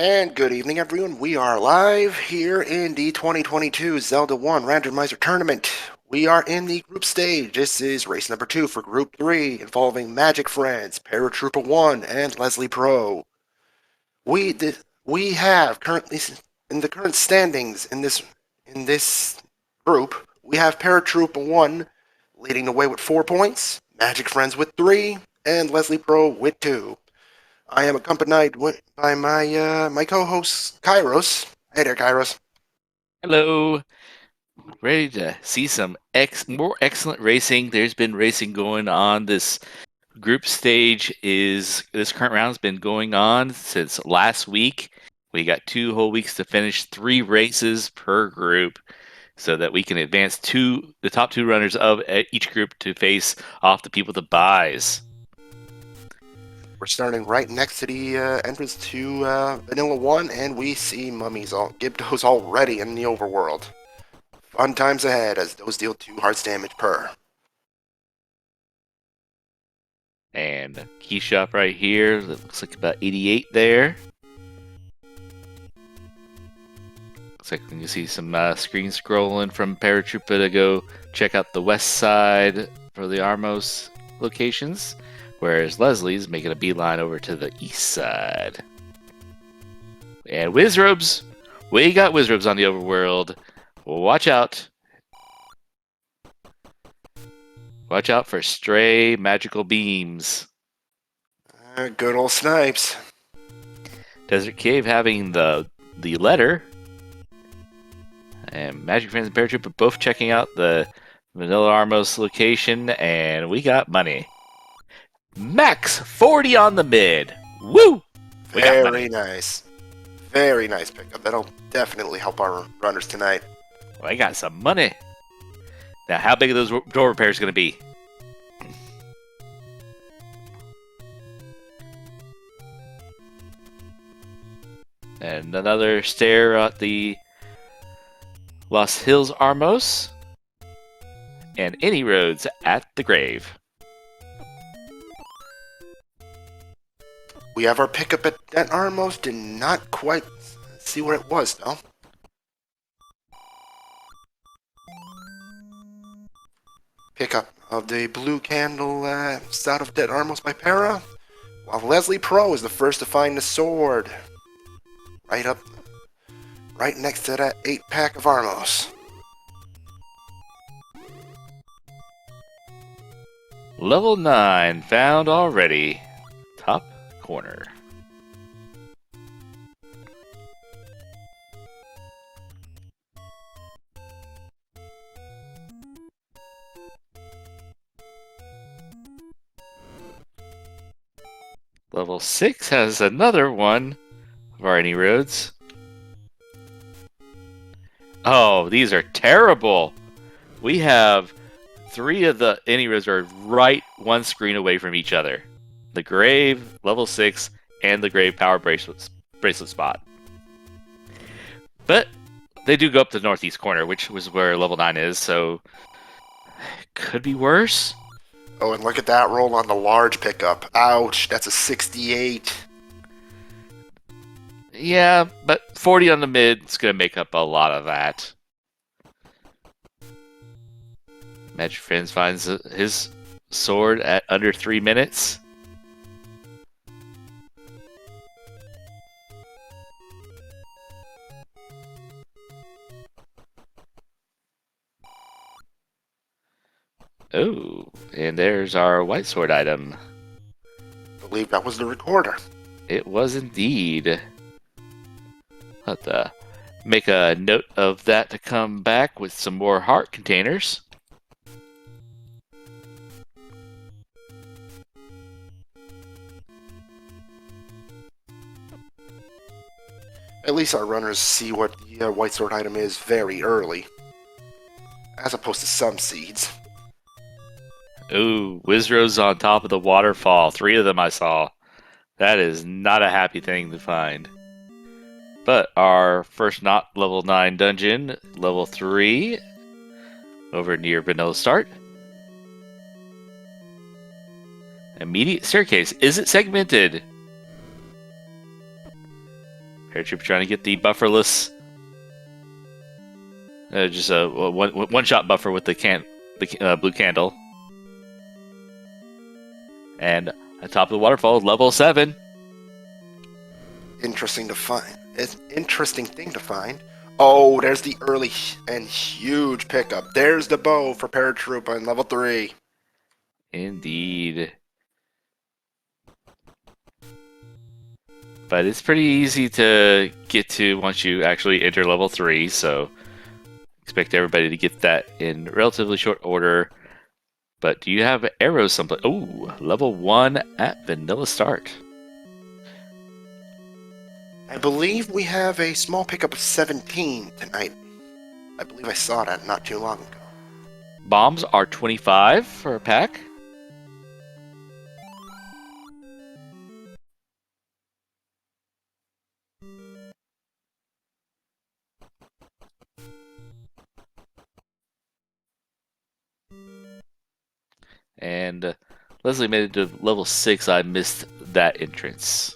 And good evening, everyone. We are live here in the 2022 Zelda 1 Randomizer Tournament. We are in the group stage. This is race number 2 for Group 3, involving Magic Friends, Paratrooper 1, and Leslie Pro. We have currently, in the current standings in this group, we have Paratrooper 1 leading the way with 4 points, Magic Friends with 3, and Leslie Pro with 2. I am accompanied by my co-host Kairos. Hey there, Kairos. Hello. Ready to see some more excellent racing. There's been racing going on. This current round's been going on since last week. We got 2 whole weeks to finish 3 races per group so that we can advance the top 2 runners of each group to face off the people with the buys. We're starting right next to the entrance to Vanilla 1, and we see Gibdos already in the overworld. Fun times ahead as those deal 2 hearts damage per. And key shop right here, that looks like about 88 there. Looks like you can see some screen scrolling from Paratrooper to go check out the west side for the Armos locations, whereas Leslie's making a beeline over to the east side. And Wizrobes! We got Wizrobes on the overworld. Watch out. Watch out for stray magical beams. Good old snipes. Desert Cave having the letter. And Magic Friends and Paratrooper both checking out the Vanilla Armos location, and we got money. Max 40 on the mid. Woo! We got money. Very nice. Very nice pickup. That'll definitely help our runners tonight. Well, I got some money. Now, how big are those door repairs going to be? And another stare at the Lost Hills Armos. And any roads at the grave. We have our pickup at Armos. Did not quite see where it was, though. Pickup of the blue candle south of Dead Armos by Para, while Leslie Pro is the first to find the sword. Right next to that 8-pack of Armos. Level 9 found already. Top corner. Level 6 has another one of our any roads. Oh, these are terrible. We have 3 of the any roads are right one screen away from each other. The Grave, level 6, and the Grave Power Bracelet spot. But they do go up to the northeast corner, which was where level 9 is, so could be worse. Oh, and look at that roll on the large pickup. Ouch, that's a 68. Yeah, but 40 on the mid is going to make up a lot of that. Magic Friends finds his sword at under 3 minutes. Oh, and there's our white sword item. I believe that was the recorder. It was indeed. Have to make a note of that to come back with some more heart containers. At least our runners see what the white sword item is very early, as opposed to some seeds. Ooh, Wizrose on top of the waterfall. 3 of them I saw. That is not a happy thing to find. But our first not level 9 dungeon, level 3, over near Vanilla Start. Immediate staircase. Is it segmented? Paratrooper trying to get the bufferless, just a one shot buffer with the blue candle. And at top of the waterfall, level 7. Interesting to find. It's an interesting thing to find. Oh, there's the early and huge pickup. There's the bow for Paratrooper in level 3. Indeed. But it's pretty easy to get to once you actually enter level 3, so expect everybody to get that in relatively short order. But do you have arrows someplace? Oh, level 1 at vanilla start. I believe we have a small pickup of 17 tonight. I believe I saw that not too long ago. Bombs are 25 for a pack. And Leslie made it to level 6. I missed that entrance.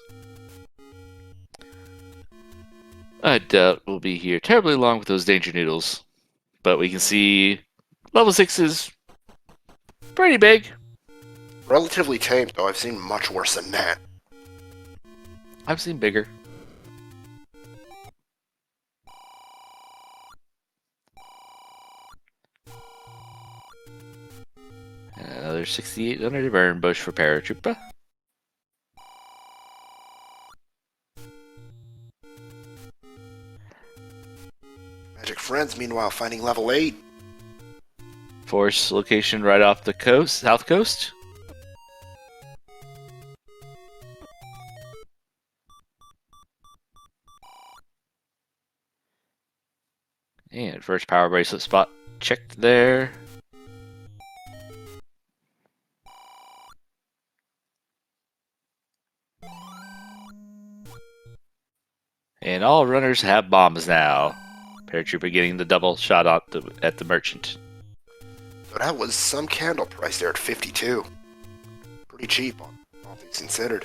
I doubt we'll be here terribly long with those danger noodles. But we can see level 6 is pretty big. Relatively tame, though. I've seen much worse than that. I've seen bigger. Another 6800 burn bush for Paratrooper. Magic Friends, meanwhile, finding level 8. Force location right off the coast, south coast. And first power bracelet spot checked there. And all runners have bombs now. Paratrooper getting the double shot at the merchant. So that was some candle price there at 52. Pretty cheap, all things considered.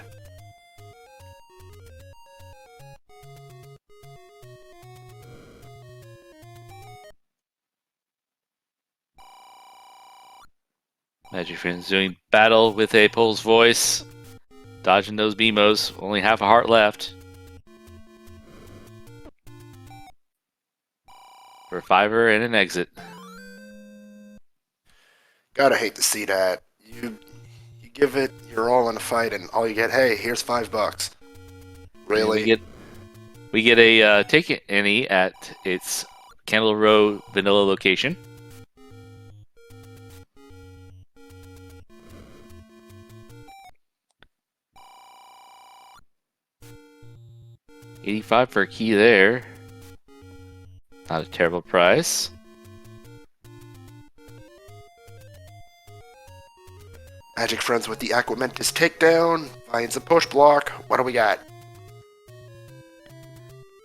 Magic Friends doing battle with a Pole's voice. Dodging those BMOs. Only half a heart left. For a fiver and an exit. Gotta hate to see that. You give it your all in a fight, and all you get, hey, here's $5. Really? We get a take it any at its Candle Row vanilla location. $85 for a key there. Not a terrible price. Magic Friends with the Aquamentus takedown. Finds a push block. What do we got?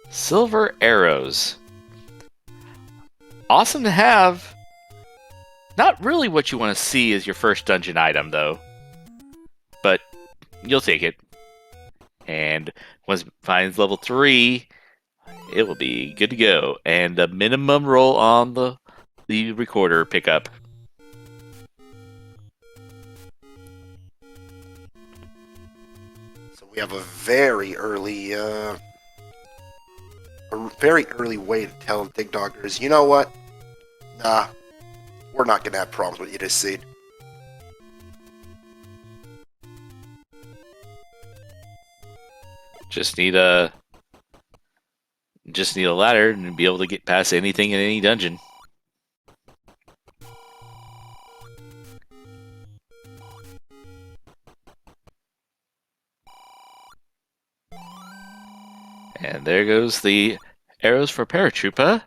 Silver arrows. Awesome to have. Not really what you want to see as your first dungeon item, though. But you'll take it. And once it finds level 3, it will be good to go. And a minimum roll on the recorder pickup. So we have a very early way to tell Dig Doggers, you know what? Nah, we're not gonna have problems with you this seed. Just need a ladder and be able to get past anything in any dungeon. And there goes the arrows for Paratrooper.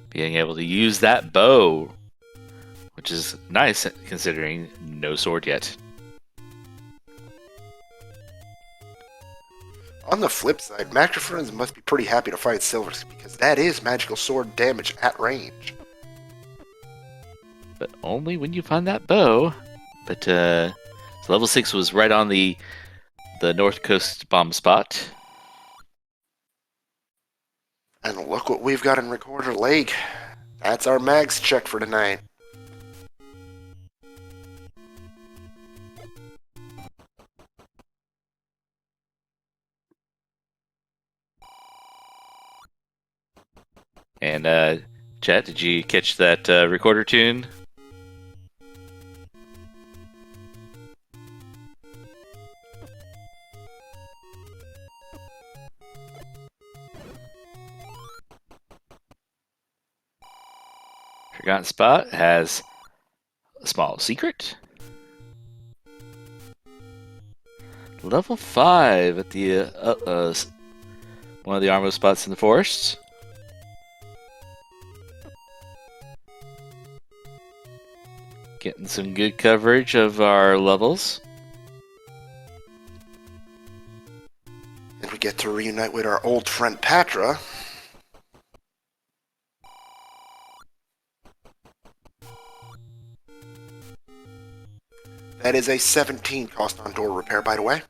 Being able to use that bow, which is nice considering no sword yet. On the flip side, Magic Friends must be pretty happy to fight Silver, because that is magical sword damage at range. But only when you find that bow. But so level 6 was right on the north coast bomb spot. And look what we've got in Recorder Lake. That's our mags check for tonight. And Chat, did you catch that recorder tune? Forgotten Spot has a small secret. Level 5 at the one of the armor spots in the forest. Getting some good coverage of our levels. And we get to reunite with our old friend Patra. That is a 17 cost on door repair, by the way.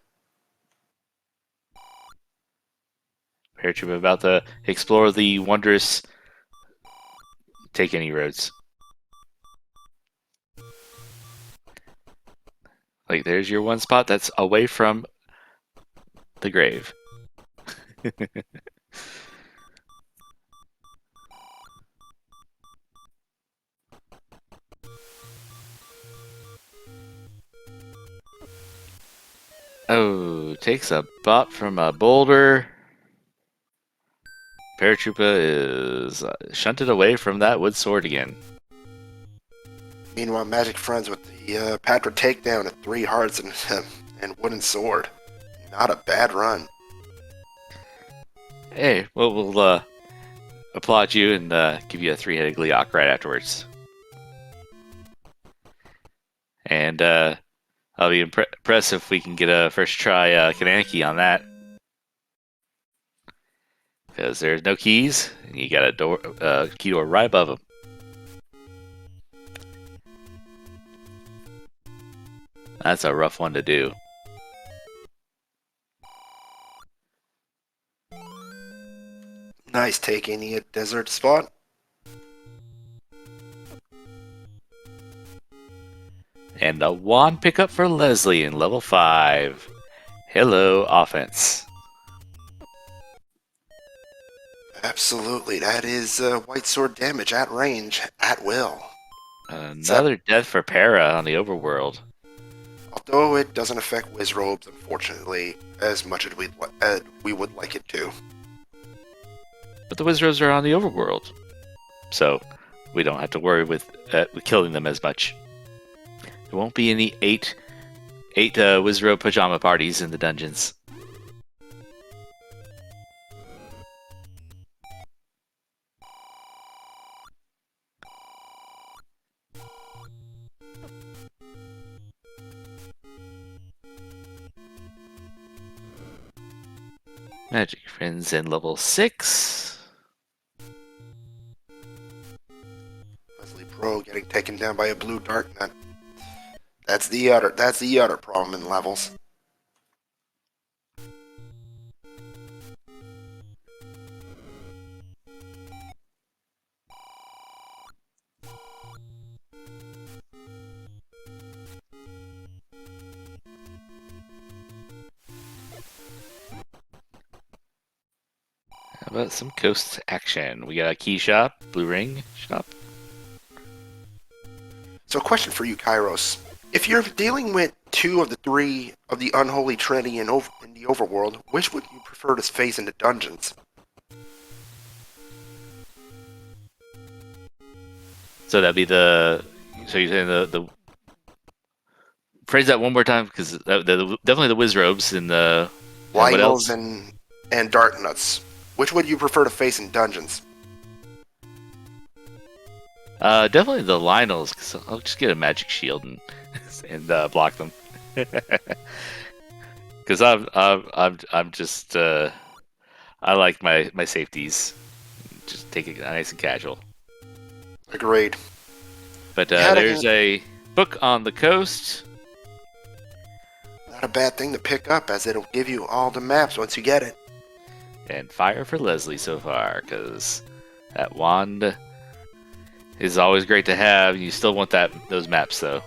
Paratrooper about to explore the wondrous Take Any Roads. Like, there's your one spot that's away from the grave. Oh, takes a bot from a boulder. Paratrooper is shunted away from that wood sword again. Meanwhile, Magic Friends with the Patra takedown at 3 hearts and wooden sword. Not a bad run. Hey, well, we'll applaud you and give you a 3-headed Gleeok right afterwards. And I'll be impressed if we can get a first try Kananki on that. Because there's no keys, and you got a key door right above them. That's a rough one to do. Nice taking the desert spot. And a wand pickup for Leslie in level 5. Hello, offense. Absolutely, that is white sword damage at range, at will. Another death for Para on the overworld. Although it doesn't affect Wizrobes, unfortunately, as much as we would like it to. But the Wizards are on the overworld, so we don't have to worry with killing them as much. There won't be any eight Wizrobe pajama parties in the dungeons. Magic Friends in level 6. Leslie Pro getting taken down by a blue Dark Nut. That's the other problem in levels. How about some coast action? We got a key shop, blue ring shop. So, a question for you, Kairos. If you're dealing with 2 of the 3 of the unholy trinity in the overworld, which would you prefer to face in the dungeons? So that'd be the. So you're saying the. Phrase that one more time, because definitely the Wizrobes in the. Lionels and Dark Nuts. Which would you prefer to face in dungeons? Definitely the Lionels, because I'll just get a magic shield and block them. Because I'm just I like my safeties. Just take it nice and casual. Agreed. But there's a book on the coast. Not a bad thing to pick up, as it'll give you all the maps once you get it. And fire for Leslie so far, because that wand is always great to have. You still want those maps, though.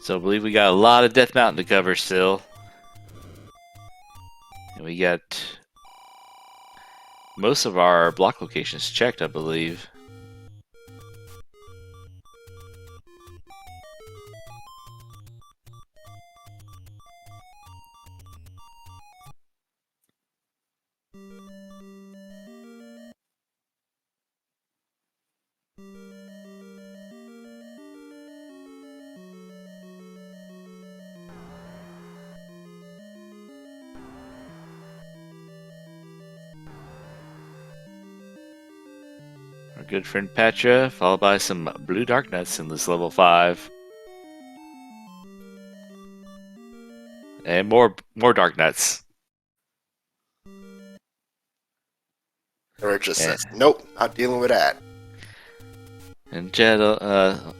So I believe we got a lot of Death Mountain to cover still. And we got most of our block locations checked, I believe. Our good friend Patra, followed by some blue dark nuts in this level 5. And more dark nuts. Or it just Yeah. says, nope, not dealing with that. And Jed,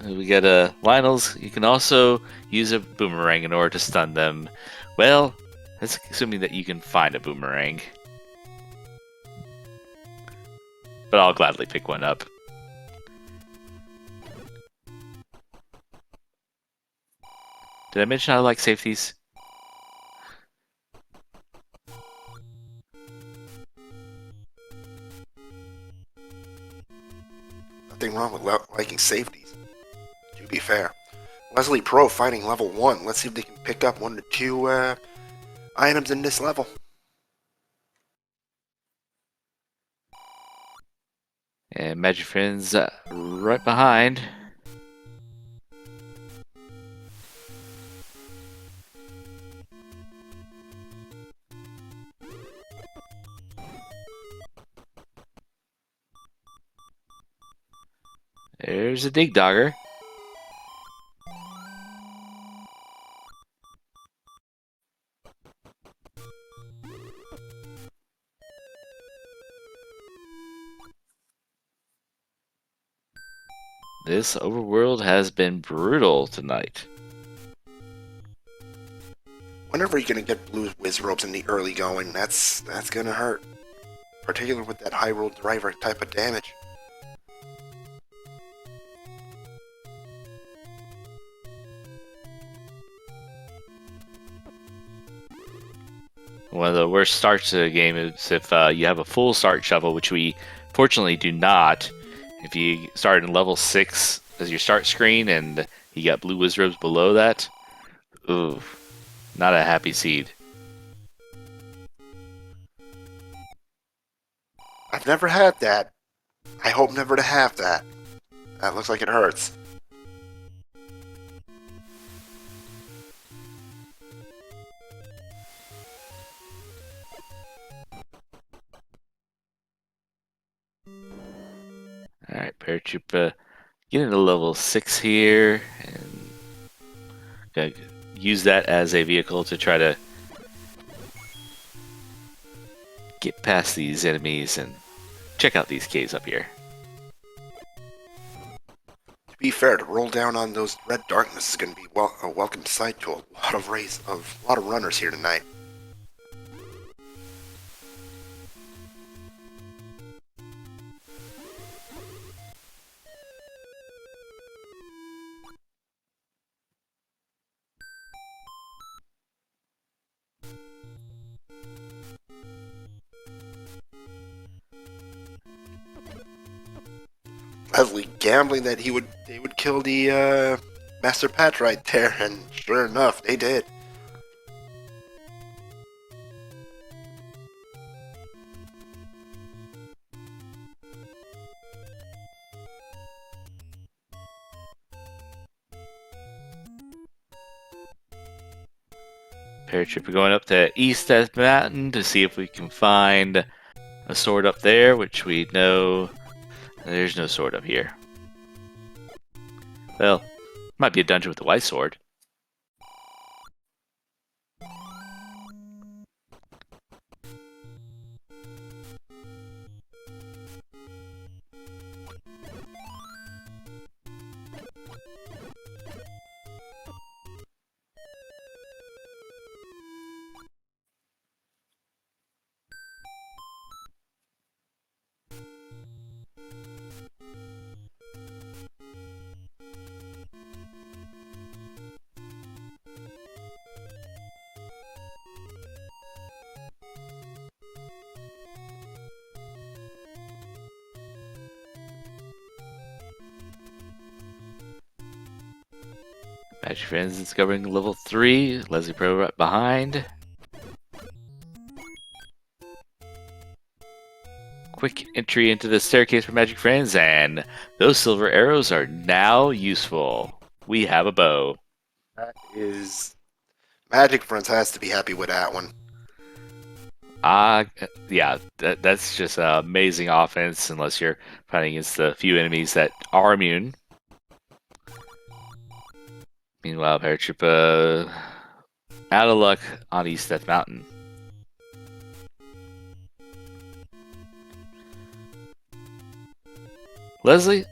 we got Lionels. You can also use a boomerang in order to stun them. Well, that's assuming that you can find a boomerang. But I'll gladly pick one up. Did I mention I like safeties? Nothing wrong with liking safeties, to be fair. Leslie Pro fighting level 1. Let's see if they can pick up 1 to 2 items in this level. And Magic Friends right behind. There's a Dig Dogger. This overworld has been brutal tonight. Whenever you're gonna get blue whiz robes in the early going, that's gonna hurt. Particularly with that high roll driver type of damage. One of the worst starts to the game is if you have a full start shovel, which we fortunately do not. If you start in level 6 as your start screen and you got blue wizards below that, ooh, not a happy seed. I've never had that. I hope never to have that. That looks like it hurts. Alright, Paratroopa, getting to level 6 here, and gonna use that as a vehicle to try to get past these enemies and check out these caves up here. To be fair, to roll down on those red darkness is going to be a welcome sight to a lot of runners here tonight. Leslie gambling that they would kill the Master Pat right there, and sure enough, they did. Paratrooper going up to East Death Mountain to see if we can find a sword up there, which we know there's no sword up here. Well, might be a dungeon with a white sword. Magic Friends discovering level 3. Leslie Pro right behind. Quick entry into the staircase for Magic Friends, and those silver arrows are now useful. We have a bow. That is... Magic Friends has to be happy with that one. Yeah, that's just amazing offense unless you're fighting against the few enemies that are immune. Meanwhile, Paratrooper out of luck on East Death Mountain. Leslie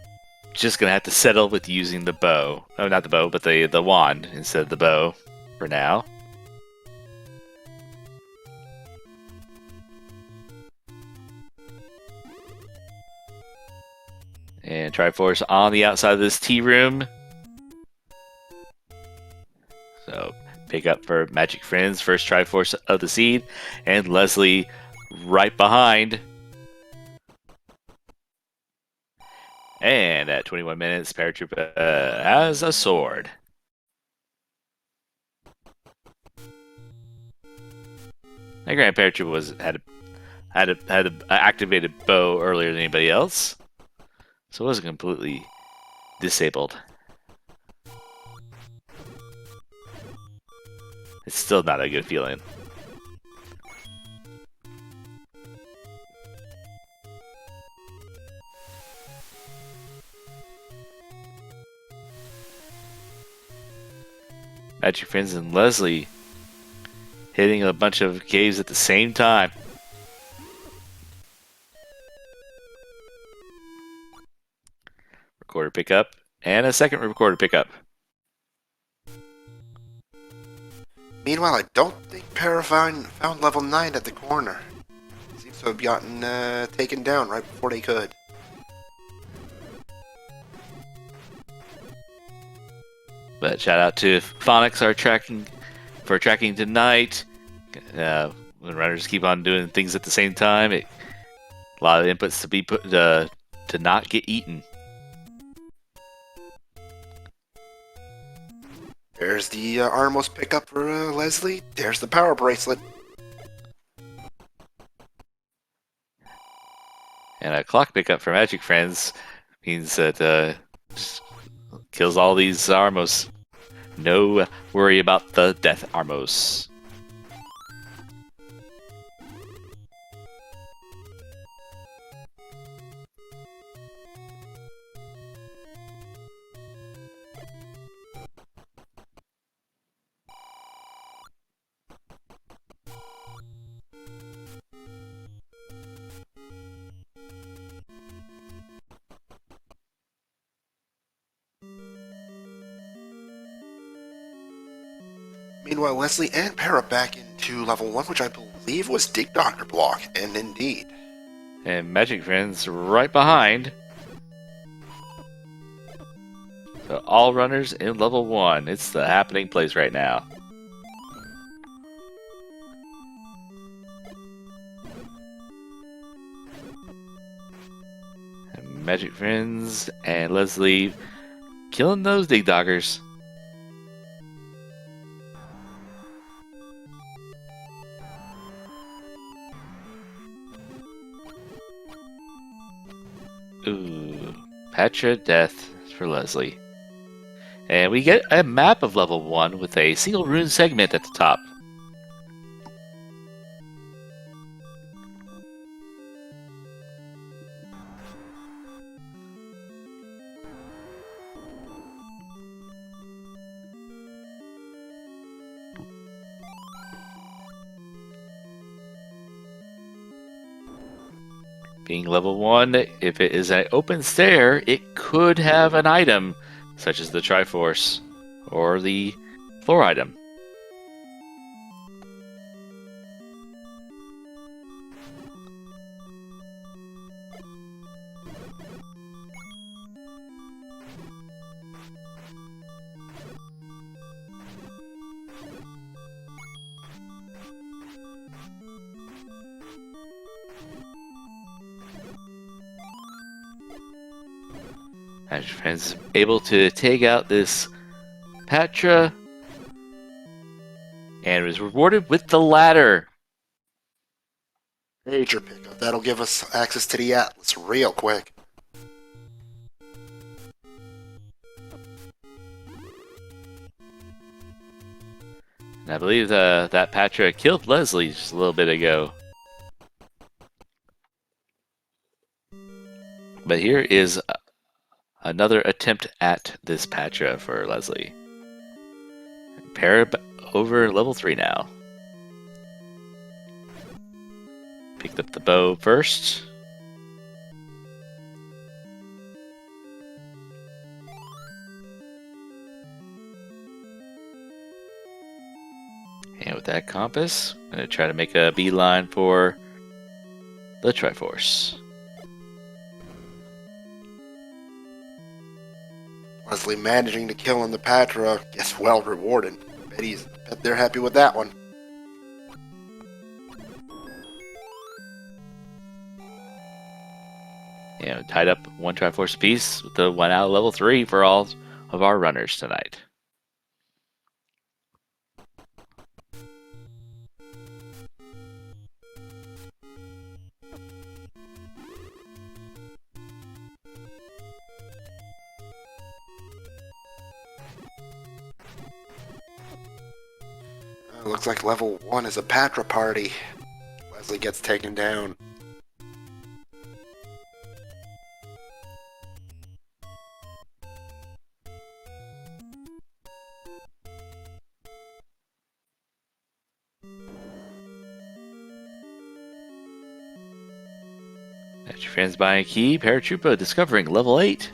just gonna have to settle with using the bow. Oh, not the bow, but the wand instead of the bow for now. And Triforce on the outside of this tea room. So pick up for Magic Friends, first Triforce of the seed, and Leslie right behind. And at 21 minutes, Paratrooper has a sword. My Grand Paratrooper had an activated bow earlier than anybody else, so it wasn't completely disabled. It's still not a good feeling. Magic Friends and Leslie hitting a bunch of caves at the same time. Recorder pickup and a second recorder pickup. Meanwhile, I don't think Parafine found level 9 at the corner. Seems to have gotten taken down right before they could. But shout out to Phonics for tracking tonight. When runners keep on doing things at the same time, a lot of inputs to be put to not get eaten. There's the Armos pickup for Leslie. There's the power bracelet. And a clock pickup for Magic Friends means that just kills all these Armos. No worry about the death Armos. Meanwhile, Leslie and Para back into level 1, which I believe was Dig Doctor block, and indeed. And Magic Friends right behind. So all runners in level 1. It's the happening place right now. And Magic Friends and Leslie killing those Dig Doggers. Ooh, Patra Death for Leslie. And we get a map of level 1 with a single rune segment at the top. Being level 1, if it is an open stair, it could have an item, such as the Triforce or the floor item. Magic Friends able to take out this Patra and was rewarded with the ladder. Major pickup. That'll give us access to the Atlas real quick. And I believe that Patra killed Leslie just a little bit ago. But here is another attempt at this Patra for Leslie. Pair over level 3 now. Picked up the bow first. And with that compass, I'm going to try to make a beeline for the Triforce. Leslie managing to kill in the Patra gets well rewarded. Bet they're happy with that one. And tied up one Triforce piece with the 1 out of level 3 for all of our runners tonight. Looks like level 1 is a Patra party. Leslie gets taken down. That's your fans buying a key. Paratroopa discovering level 8.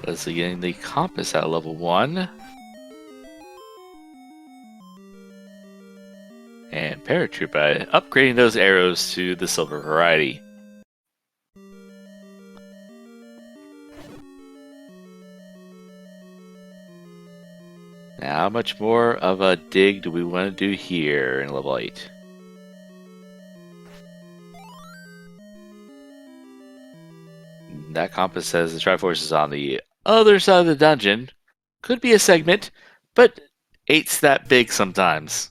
Leslie getting the compass at level 1. And Paratroopa upgrading those arrows to the silver variety. Now, how much more of a dig do we want to do here in level 8? That compass says the Triforce is on the other side of the dungeon. Could be a segment, but 8's that big sometimes.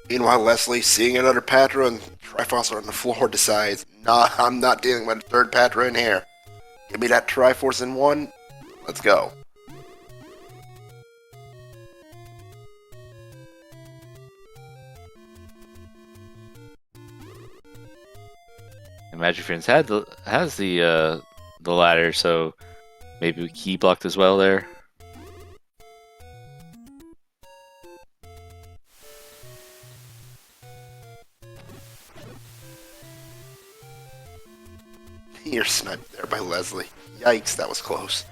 Meanwhile, Leslie, seeing another Patra and Triforce on the floor, decides, nah, I'm not dealing with a third Patra in here. Give me that Triforce in 1. Let's go. And Magic Friends has the ladder, so maybe we key blocked as well there. You're sniped there by Leslie. Yikes, that was close.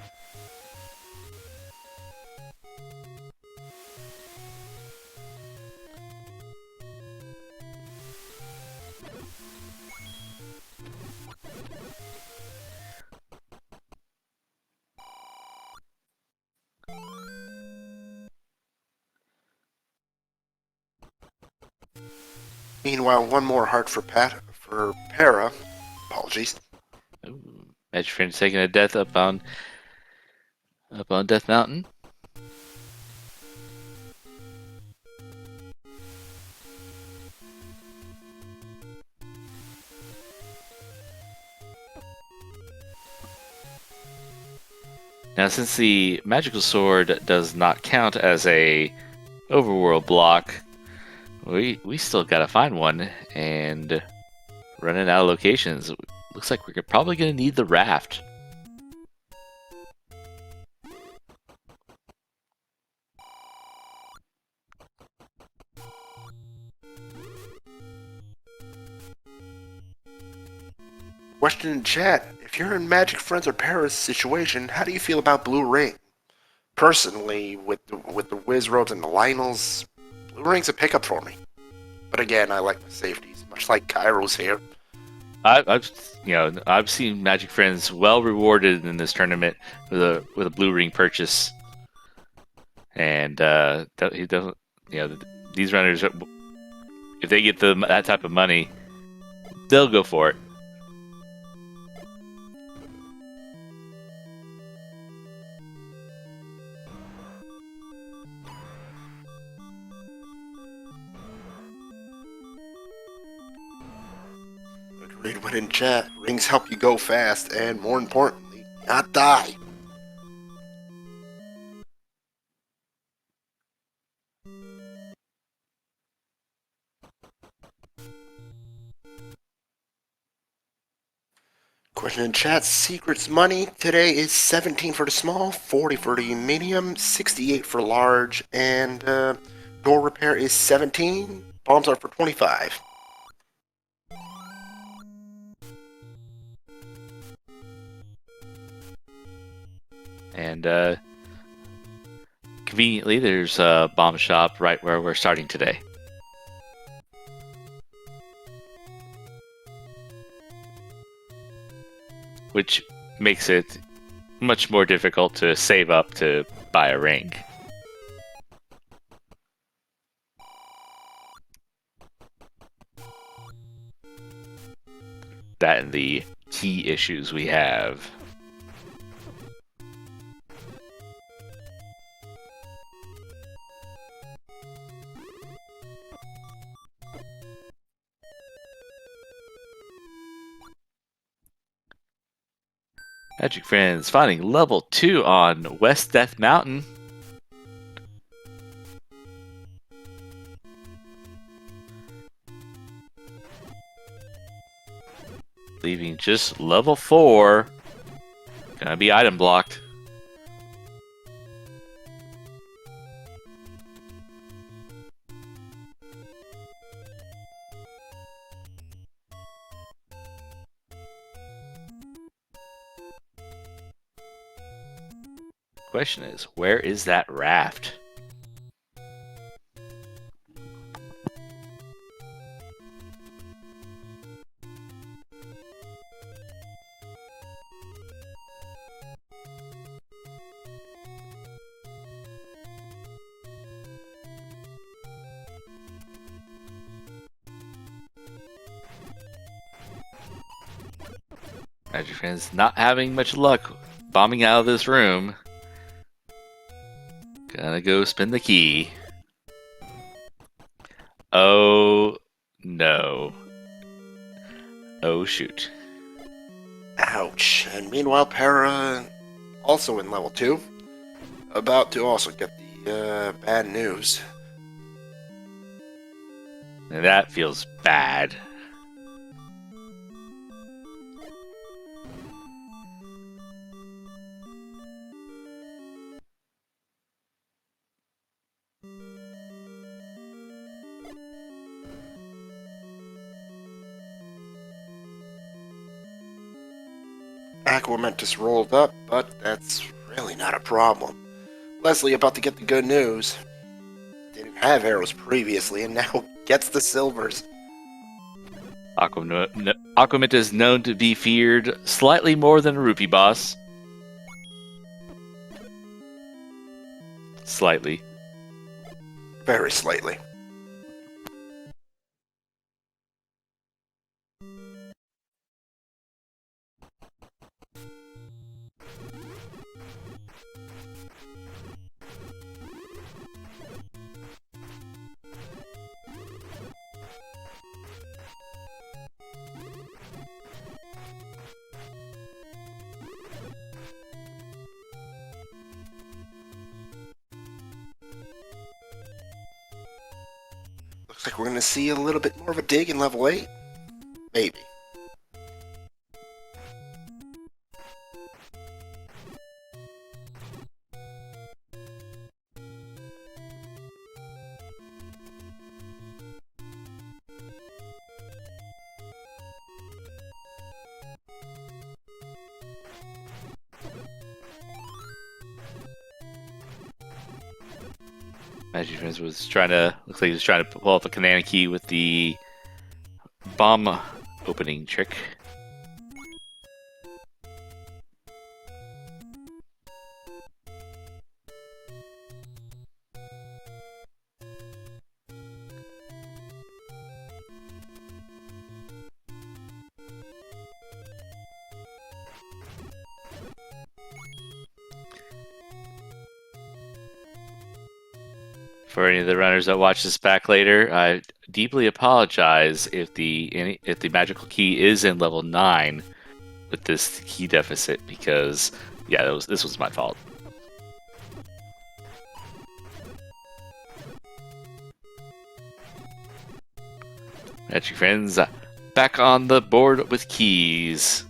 Meanwhile, one more heart for Para. Apologies. Ooh, Magic Friends taking a death up on Death Mountain. Now, since the magical sword does not count as a overworld block, we still gotta find one, and running out of locations. Looks like we're probably gonna need the raft. Question in chat: if you're in Magic Friends or Paris situation, how do you feel about Blue Ring? Personally, with the Wiz Robes and the Lionels, Blue Ring's a pickup for me. But again, I like my safeties, much like Kairos here. I've seen Magic Friends well rewarded in this tournament with a blue ring purchase, and he doesn't. These runners, if they get that type of money, they'll go for it. Agreed with in chat. Rings help you go fast, and more importantly, not die. Question in chat: Secrets money today is 17 for the small, 40 for the medium, 68 for large, and door repair is 17. Bombs are for 25. And conveniently, there's a bomb shop right where we're starting today. Which makes it much more difficult to save up to buy a ring. That and the key issues we have. Magic Friends finding level 2 on West Death Mountain. Leaving just level 4. Gonna be item blocked. Question is, where is that raft? Magic Friends not having much luck bombing out of this room. Gonna go spin the key. Oh no. Oh shoot. Ouch. And meanwhile, Para, also in level 2, about to also get the bad news. And that feels bad. Aquamentus rolled up, but that's really not a problem. Leslie about to get the good news. Didn't have arrows previously and now gets the silvers. Aquament is known to be feared slightly more than a rupee boss. Slightly. Very slightly. like we're going to see a little bit more of a dig in level 8. Maybe. Magic Friends looks like he was trying to pull off a banana key with the bomb opening trick. For any of the runners that watch this back later, I deeply apologize if the magical key is in level 9 with this key deficit, because yeah, this was my fault. Magic Friends, back on the board with keys.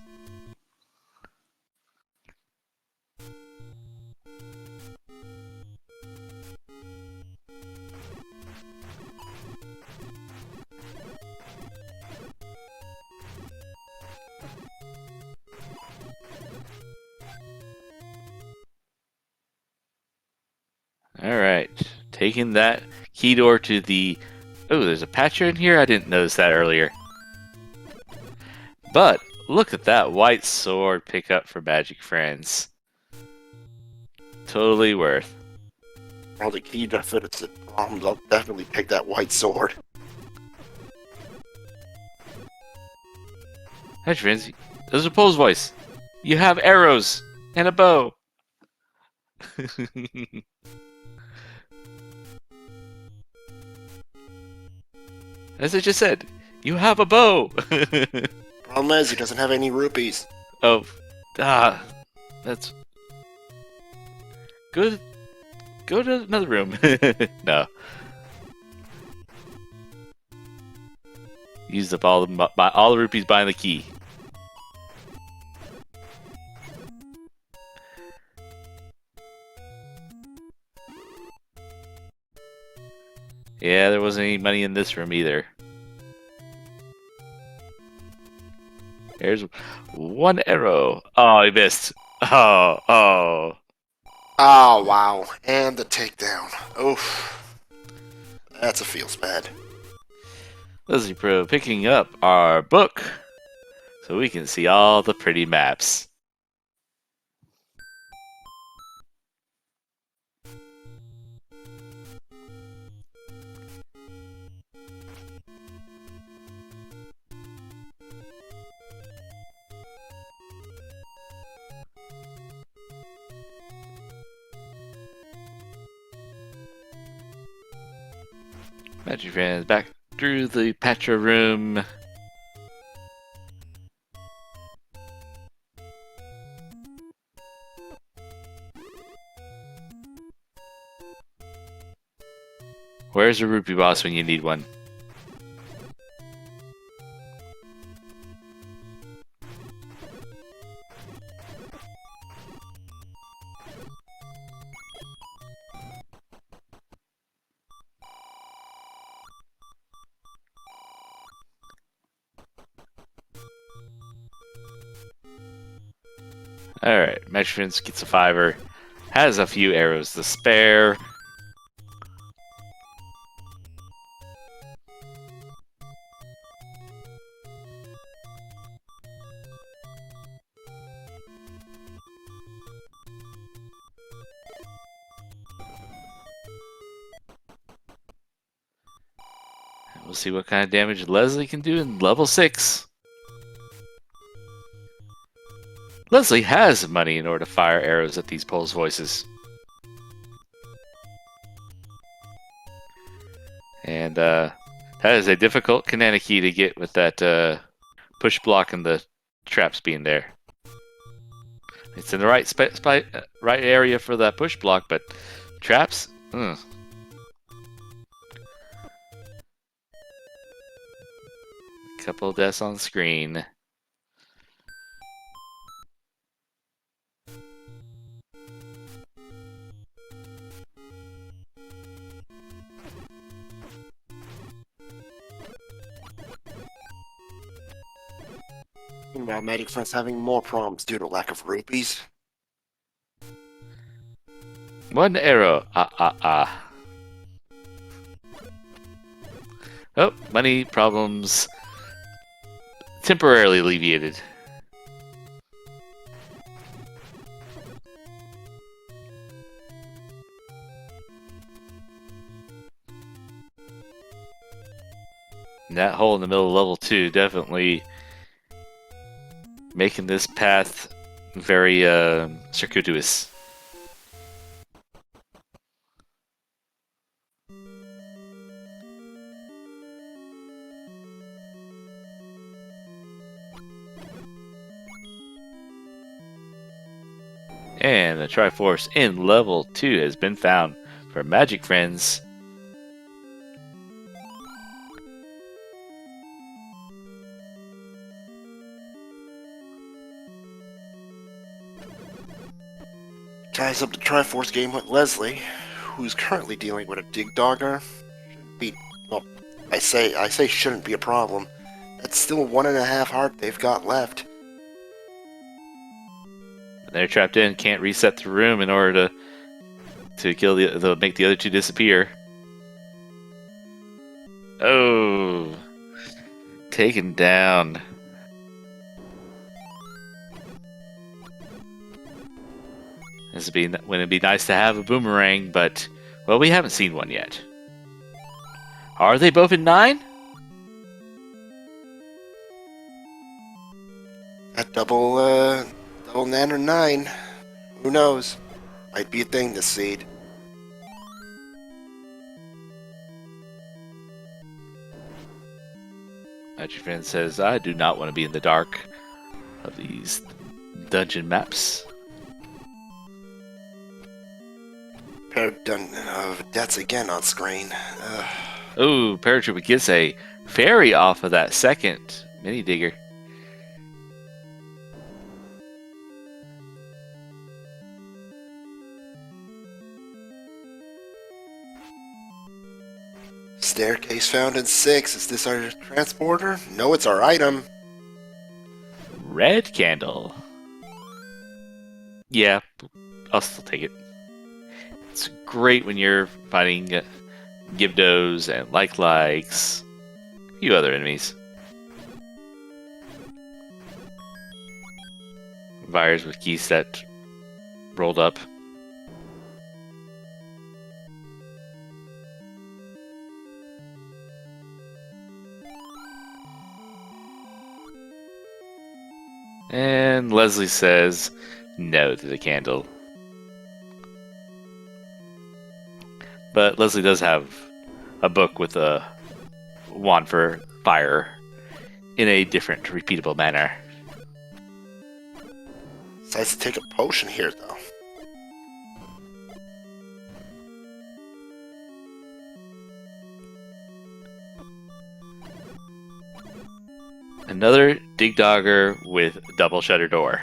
Alright, taking that key door to the... Oh, there's a patcher in here? I didn't notice that earlier. But, look at that white sword pickup for Magic Friends. Totally worth. All the key deficits, I'll definitely pick that white sword. Magic Friends, there's a Poe's voice. You have arrows and a bow. As I just said, you have a bow. Problem is, he doesn't have any rupees. Oh, that's good. Go to another room. No. Used up all the rupees buying the key. Yeah, there wasn't any money in this room either. There's one arrow. Oh, he missed. Oh. Oh, wow. And the takedown. Oof. That's a feels bad. Leslie Pro picking up our book so we can see all the pretty maps. Magic Friends back through the Patra room. Where's a rupee boss when you need one? Alright, Magic Friends gets a 5-er. Has a few arrows to spare. We'll see what kind of damage Leslie can do in level 6. Leslie has money in order to fire arrows at these Pole's voices. And that is a difficult Kanana key to get with that push block and the traps being there. It's in the right area for that push block, but traps? Couple deaths on screen. Meanwhile, Magic Friends having more problems due to lack of rupees. One arrow. Oh, money problems temporarily alleviated. And that hole in the middle of level 2 definitely making this path very circuitous. And the Triforce in level 2 has been found for Magic Friends. Ties up the Triforce game with Leslie, who's currently dealing with a dig dogger. Shouldn't be, well, I say shouldn't be a problem. That's still 1.5 heart they've got left. They're trapped in, can't reset the room in order to kill make the other two disappear. Oh, taken down. Wouldn't it be nice to have a boomerang, but well, we haven't seen one yet. Are they both in 9? That double nan or 9. Who knows? Might be a thing this seed. Magic Friend says, I do not want to be in the dark of these dungeon maps. Pair of deaths again on screen. Oh, Paratrooper gets a fairy off of that second mini digger. Staircase found in 6. Is this our transporter? No, it's our item. Red candle. Yeah, I'll still take it. It's great when you're fighting Gibdos and likes, a few other enemies. Virus with key set rolled up. And Leslie says no to the candle. But Leslie does have a book with a wand for fire in a different, repeatable manner. Decides to take a potion here, though. Another Dig Dogger with double shutter door.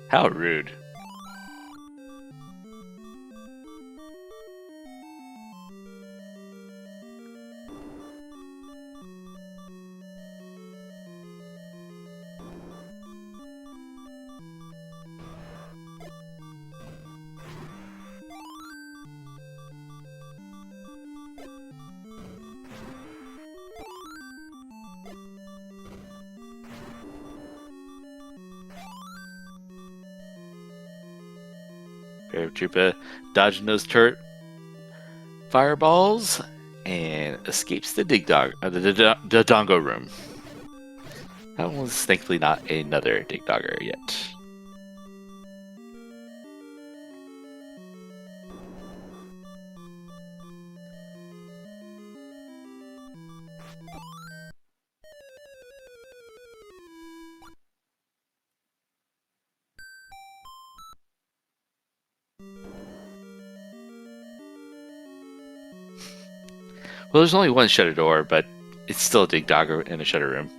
How rude. Paratrooper dodging those turret fireballs and escapes the the Dongo room. That one's thankfully not another Dig Dogger yet. Well, there's only one shutter door, but It's still a dig dogger in a shutter room.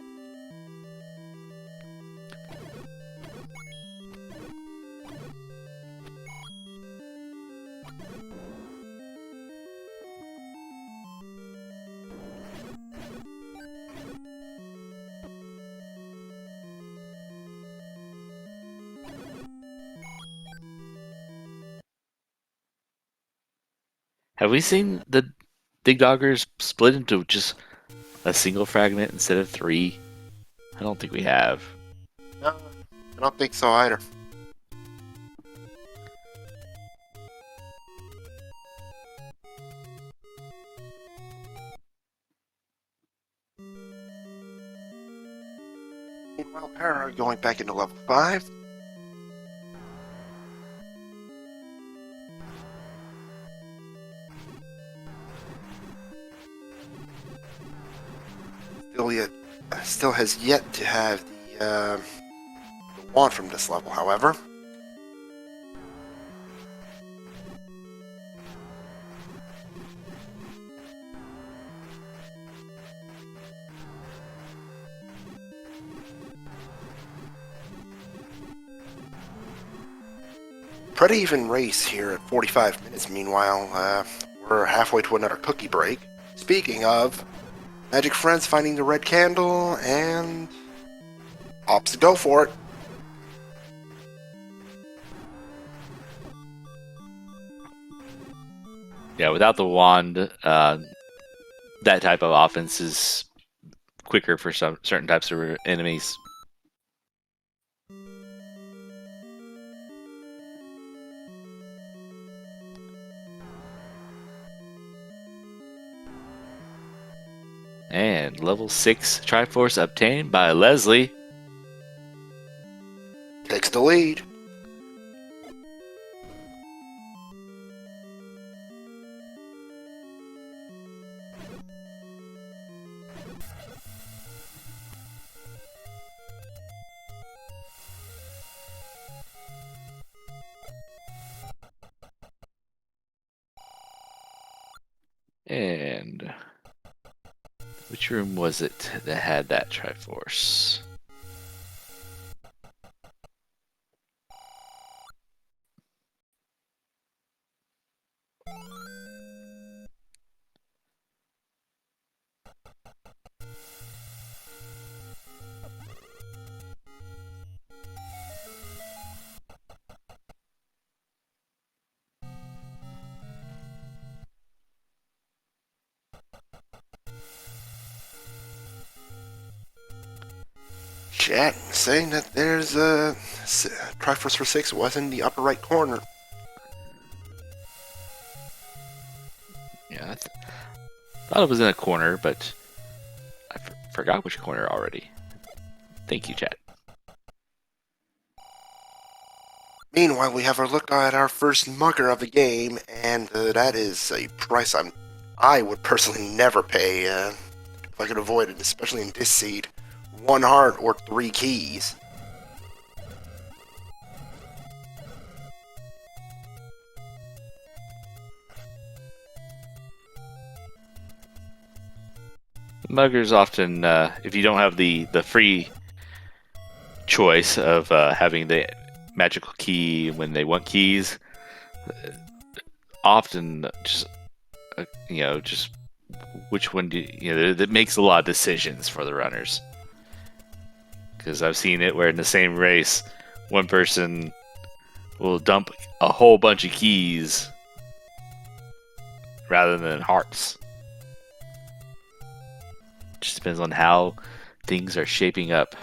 Have we seen the dig doggers split into just a single fragment instead of 3? I don't think we have. No, I don't think so either. Meanwhile, Para going back into level 5. Still has yet to have the wand from this level, however. Pretty even race here at 45 minutes. Meanwhile, we're halfway to another cookie break. Speaking of, Magic Friends finding the red candle and opts to go for it. Yeah, without the wand, that type of offense is quicker for some certain types of enemies. And level 6 Triforce obtained by Leslie. Takes the lead. And which room was it that had that Triforce? Chat saying that there's a Triforce for 6 was in the upper right corner. Yeah, I thought it was in a corner, but I forgot which corner already. Thank you, chat. Meanwhile, we have a look at our first mugger of the game, and that is a price I would personally never pay if I could avoid it, especially in this seed. 1 heart or 3 keys. Muggers often, if you don't have the free choice of having the magical key when they want keys, often just just which one that makes a lot of decisions for the runners. Because I've seen it where in the same race, one person will dump a whole bunch of keys rather than hearts. Just depends on how things are shaping up.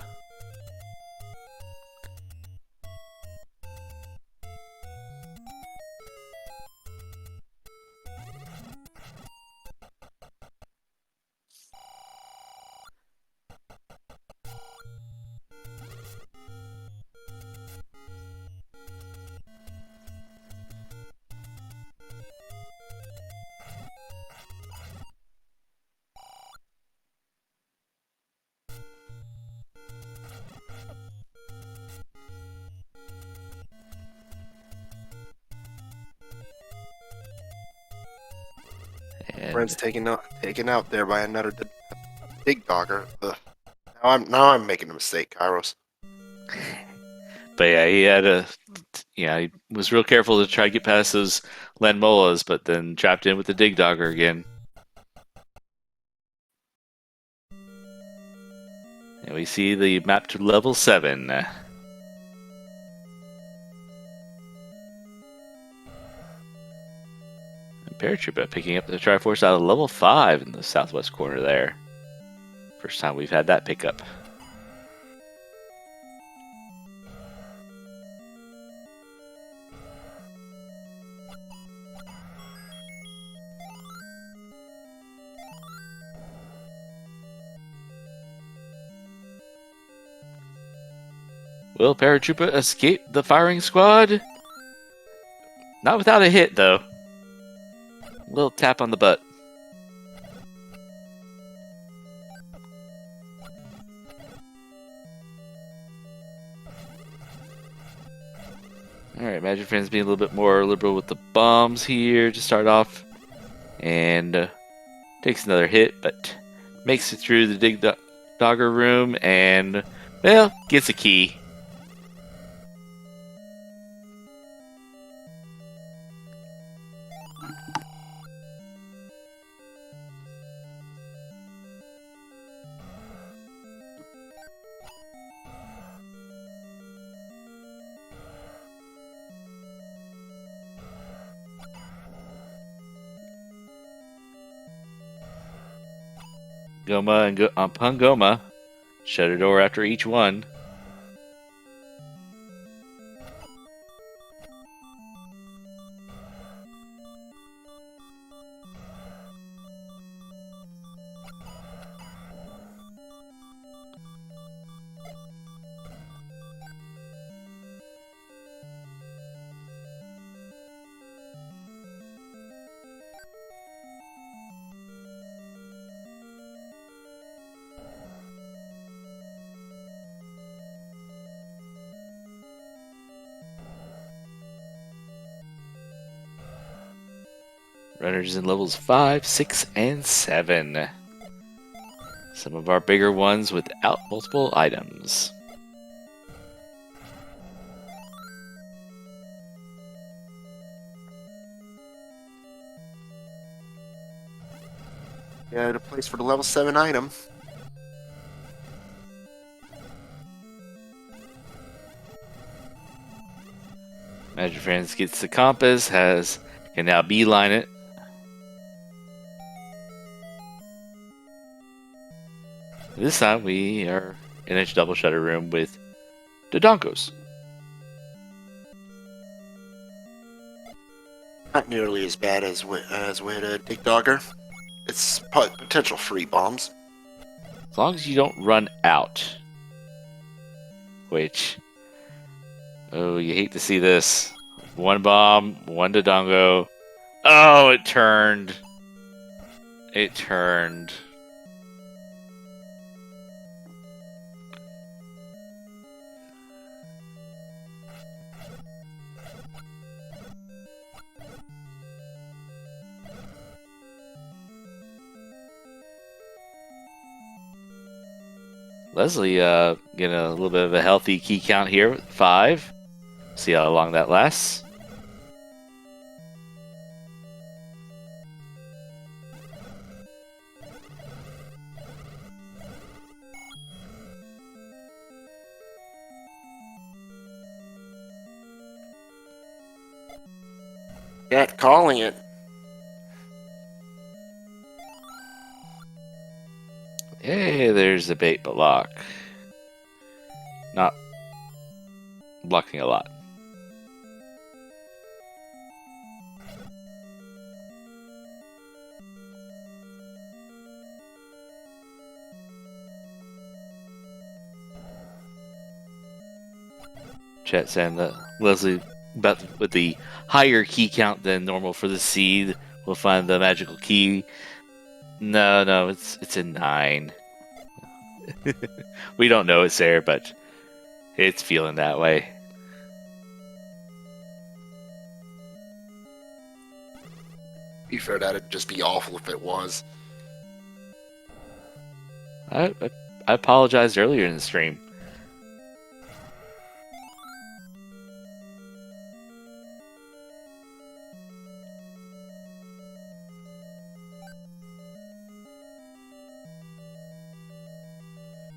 And Friends taken out there by another Dig Dogger. Ugh. Now I'm making a mistake, Kairos. But yeah, he had he was real careful to try to get past those Landmolas, but then trapped in with the Dig Dogger again. And we see the map to level 7. And Paratroopa picking up the Triforce out of level 5 in the southwest corner there. First time we've had that pickup. Will Paratroopa escape the firing squad? Not without a hit, though. A little tap on the butt. Alright, Magic Friends being a little bit more liberal with the bombs here to start off. And takes another hit, but makes it through the Dig Dogger room and, well, gets a key. Goma and Pungoma. Shut a door after each one. Runners in levels 5, 6, and 7. Some of our bigger ones without multiple items. Yeah, a place for the level 7 item. Magic Friends gets the compass, can now beeline it. This time we are in a double shutter room with the Donkos. Not nearly as bad as with Dig Dogger. It's potential free bombs. As long as you don't run out. Which, oh, you hate to see this. One bomb, one Dodongo. Oh, it turned. It turned. Leslie getting a little bit of a healthy key count here with 5. See how long that lasts. Cat calling it. Hey, there's a bait block. Not blocking a lot. Chat saying that Leslie, about with the higher key count than normal for the seed, will find the magical key. No, it's a 9. We don't know it's there, but it's feeling that way. Be fair, that'd just be awful if it was. I apologized earlier in the stream.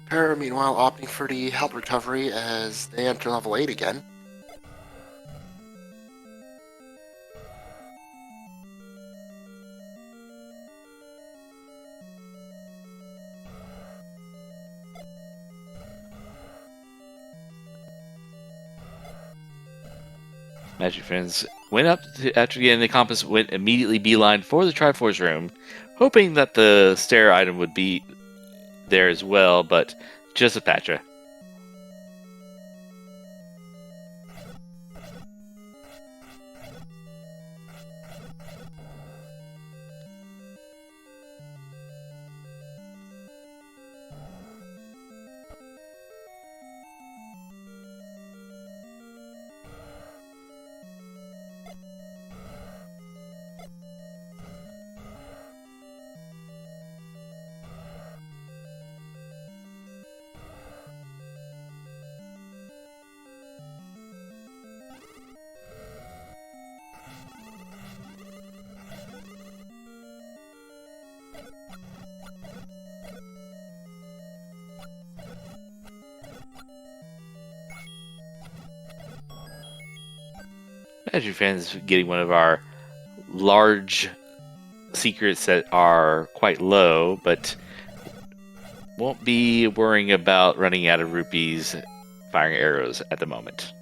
Para, meanwhile, opting for the health recovery as they enter level 8 again. Magic Friends went up after getting the compass, went immediately beeline for the Triforce room, hoping that the stair item would be there as well, but just a Patra. Magic Friends getting one of our large secrets that are quite low, but won't be worrying about running out of rupees firing arrows at the moment.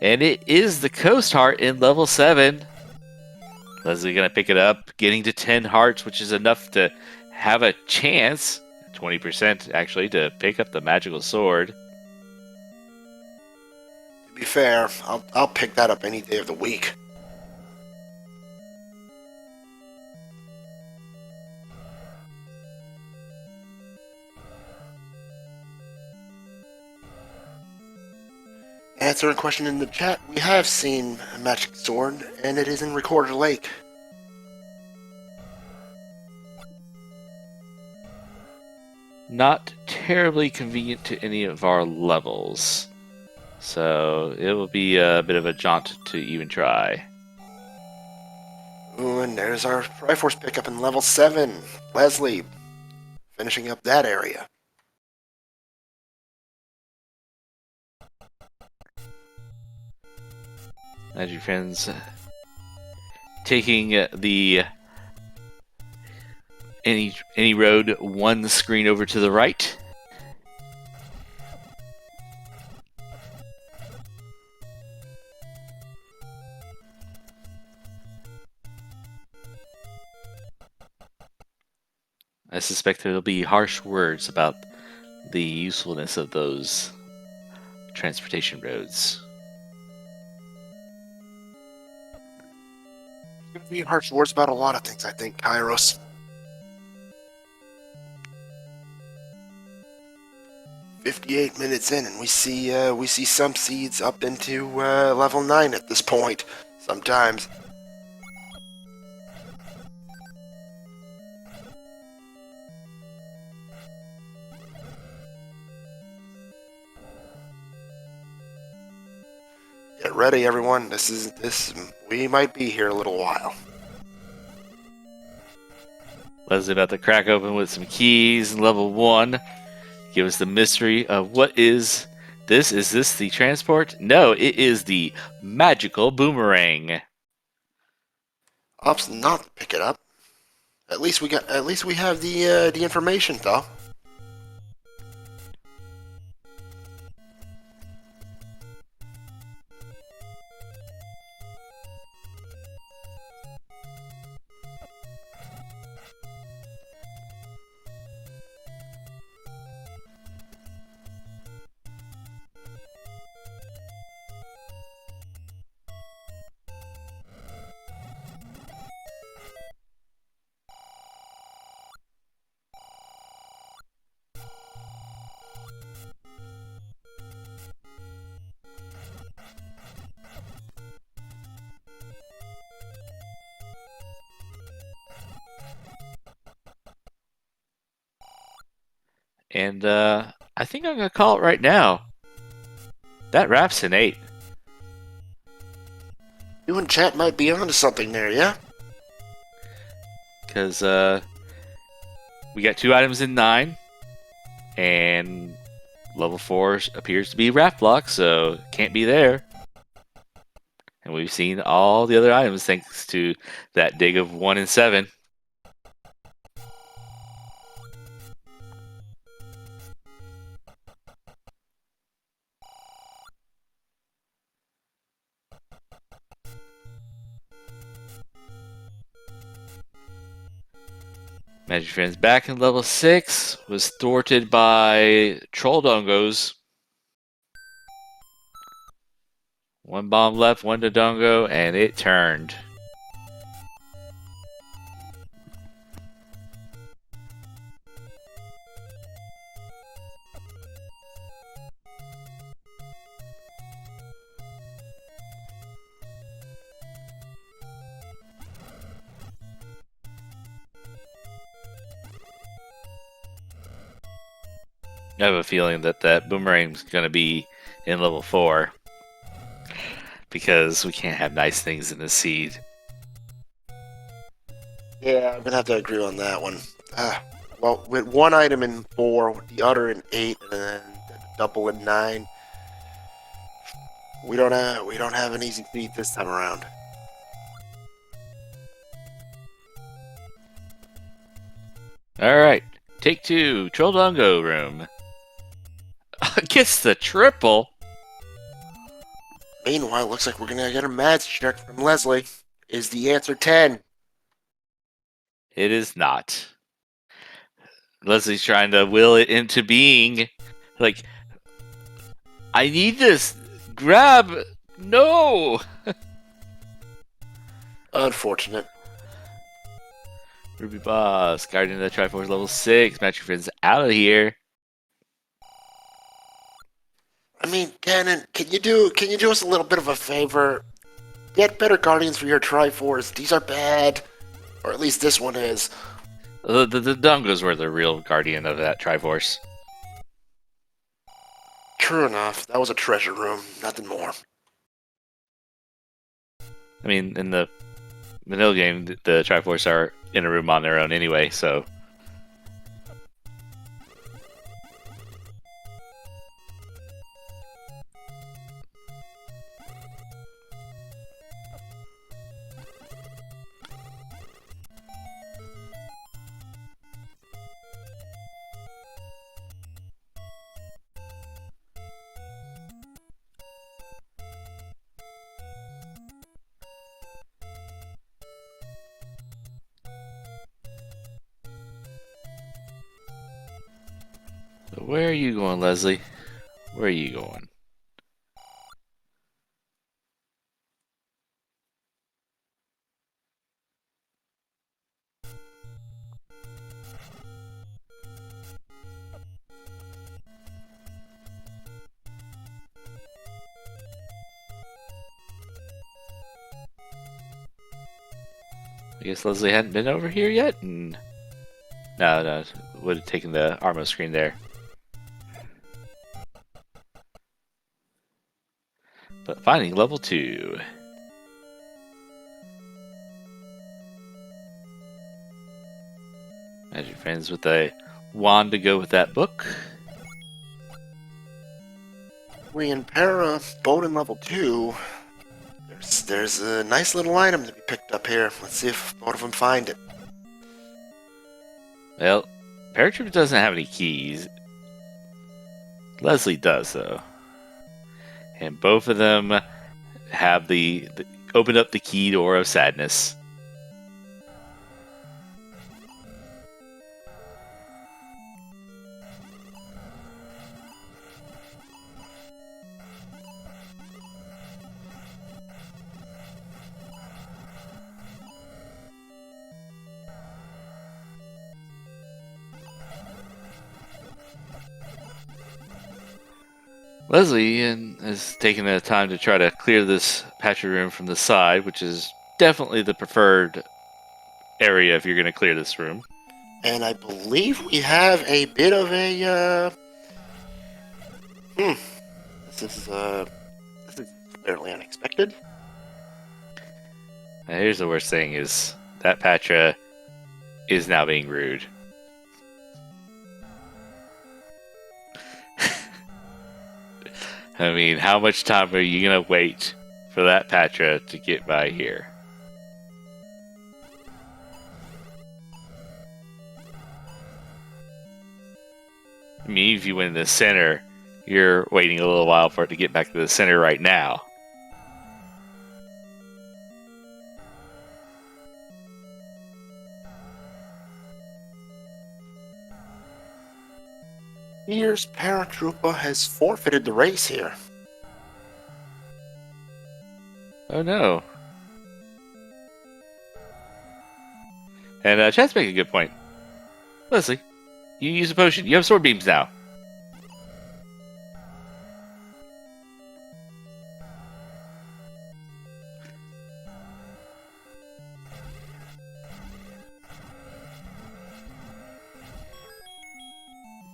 And it is the Coast Heart in level 7. Leslie gonna pick it up, getting to 10 hearts, which is enough to have a chance, 20% actually, to pick up the magical sword. To be fair, I'll pick that up any day of the week. Answering question in the chat, we have seen a magic sword, and it is in Recorder Lake. Not terribly convenient to any of our levels, so it will be a bit of a jaunt to even try. Ooh, and there's our Triforce pickup in level 7. Leslie, finishing up that area. Magic Friends taking the any road one screen over to the right. I suspect there'll be harsh words about the usefulness of those transportation roads. There's going to be harsh words about a lot of things, I think, Kairos. 58 minutes in, and we see some seeds up into level 9 at this point. Sometimes. Get ready, everyone. We might be here a little while. Leslie about to crack open with some keys in level 1. Give us the mystery of what is this? Is this the transport? No, it is the magical boomerang. Opts not to pick it up. At least we have the information though. And I think I'm going to call it right now. That wraps an 8. You and chat might be onto something there, yeah? Because we got 2 items in 9. And level 4 appears to be Raft Block, so can't be there. And we've seen all the other items thanks to that dig of 1 and 7. Magic Friends back in level 6 was thwarted by Troll Dongos. 1 bomb left, 1 Dodongo, and it turned. I have a feeling that boomerang's going to be in level 4 because we can't have nice things in the seed. Yeah, I'm gonna have to agree on that one. Well, with 1 item in 4, the other in 8, and then the double in 9, we don't have an easy feat this time around. All right, take 2, Troll Dongo room. Gets the triple. Meanwhile, looks like we're gonna get a match check from Leslie. Is the answer 10? It is not. Leslie's trying to will it into being. Like, I need this. Grab. No. Unfortunate. Ruby Boss, Guardian of the Triforce level 6. Magic Friends out of here. I mean, Cannon, can you do us a little bit of a favor? Get better Guardians for your Triforce. These are bad. Or at least this one is. The Dongos were the real Guardian of that Triforce. True enough. That was a treasure room. Nothing more. I mean, in the vanilla game, the Triforce are in a room on their own anyway, so. Where are you going, Leslie? Where are you going? I guess Leslie hadn't been over here yet? And no, would have taken the Armo screen there. But finding level 2. Magic Friends with a wand to go with that book. We and Para, both in level 2. There's a nice little item to be picked up here. Let's see if both of them find it. Well, Paratrooper doesn't have any keys. Leslie does, though. And both of them have the open up the key door of sadness. Leslie is taking the time to try to clear this patchy room from the side, which is definitely the preferred area if you're going to clear this room. And I believe we have a bit of a, this is fairly unexpected. Now, here's the worst thing: is that Patra is now being rude. I mean, how much time are you gonna wait for that Patra to get by here? I mean, if you win the center, you're waiting a little while for it to get back to the center right now. Here's Paratroopa has forfeited the race here. Oh no. And Chad's making a good point. Leslie, you use a potion. You have sword beams now.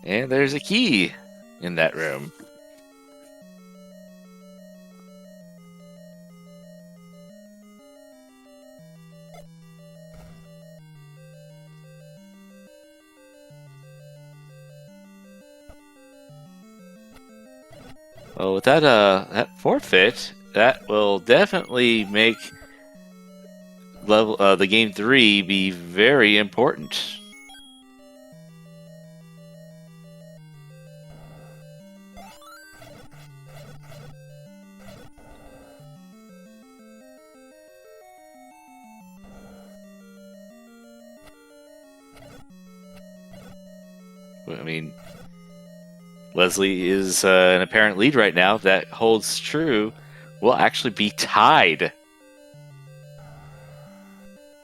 And there's a key in that room. Well, with that forfeit, that will definitely make the game 3 be very important. I mean, Leslie is an apparent lead right now. If that holds true, we'll actually be tied.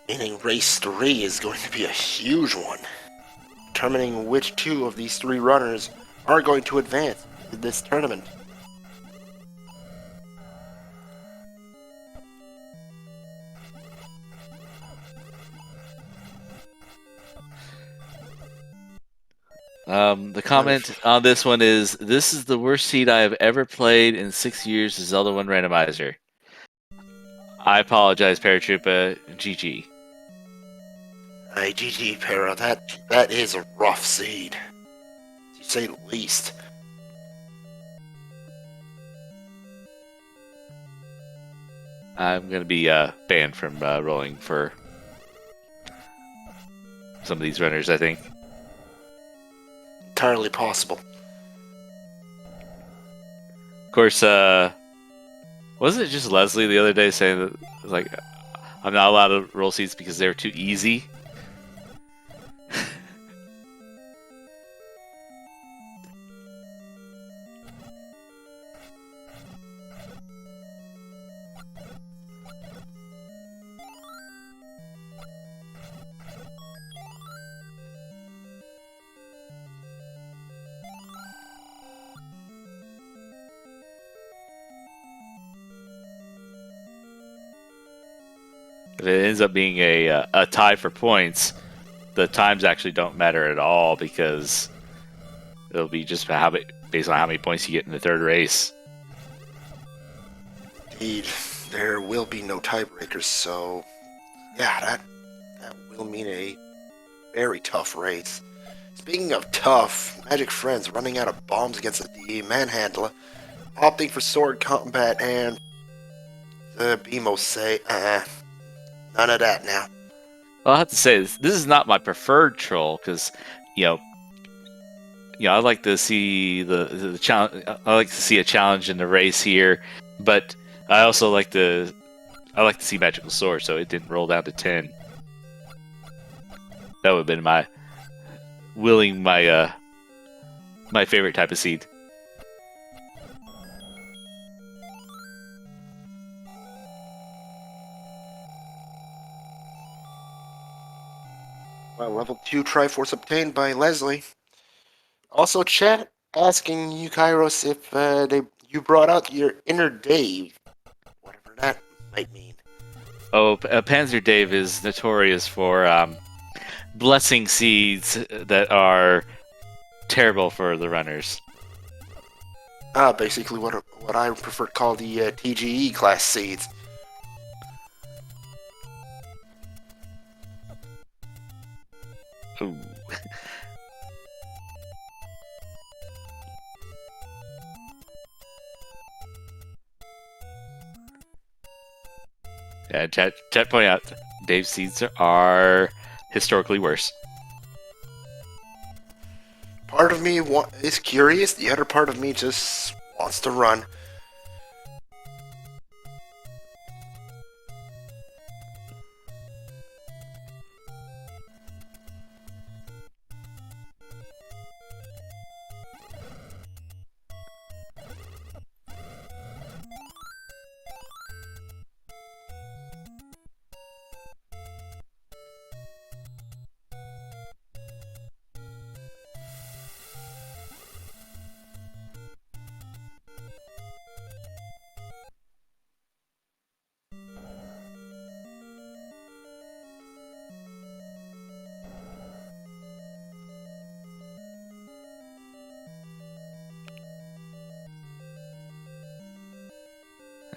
Meaning race 3 is going to be a huge one, determining which two of these three runners are going to advance in this tournament. The comment on this one is, "This is the worst seed I have ever played in 6 years of Zelda 1 Randomizer." I apologize, Paratroopa. GG. Hey, GG, Para, that is a rough seed, to say the least. I'm going to be banned from rolling for some of these runners, I think. Entirely possible. Of course, wasn't it just Leslie the other day saying that, like, I'm not allowed to roll seeds because they're too easy? If it ends up being a tie for points, the times actually don't matter at all because it'll be just based on how many points you get in the third race. Indeed, there will be no tiebreakers, so yeah, that will mean a very tough race. Speaking of tough, Magic Friends running out of bombs against the Manhandler, opting for sword combat, and the BMO say, none of that now. Well, I have to say this is not my preferred troll because, I like to see the challenge. I like to see a challenge in the race here, but I also like to see Magical Sword, so it didn't roll down to 10. That would have been my favorite type of seed. Well, level 2 Triforce obtained by Leslie. Also, chat asking you, Kairos, if you brought out your inner Dave, whatever that might mean. Oh, Panzer Dave is notorious for blessing seeds that are terrible for the runners. Basically what I prefer to call the TGE class seeds. Ooh. Yeah, chat point out Dave's seeds are historically worse. Part of me is curious, the other part of me just wants to run.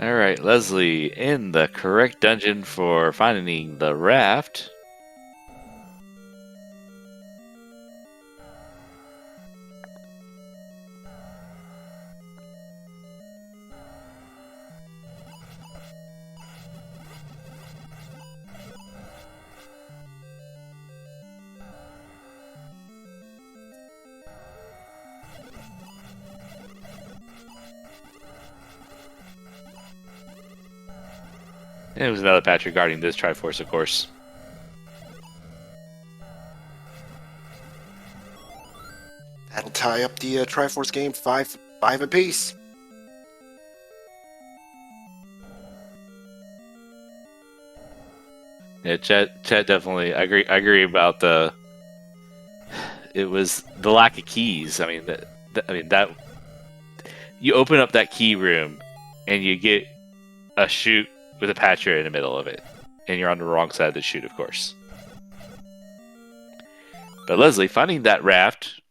Alright, Leslie, in the correct dungeon for finding the raft. And it was another patch regarding this Triforce, of course. That'll tie up the Triforce game 5 apiece. Yeah, chat definitely. I agree about the. It was the lack of keys. I mean, that you open up that key room, and you get a chute with a patcher in the middle of it, and you're on the wrong side of the chute, of course. But Leslie, finding that raft.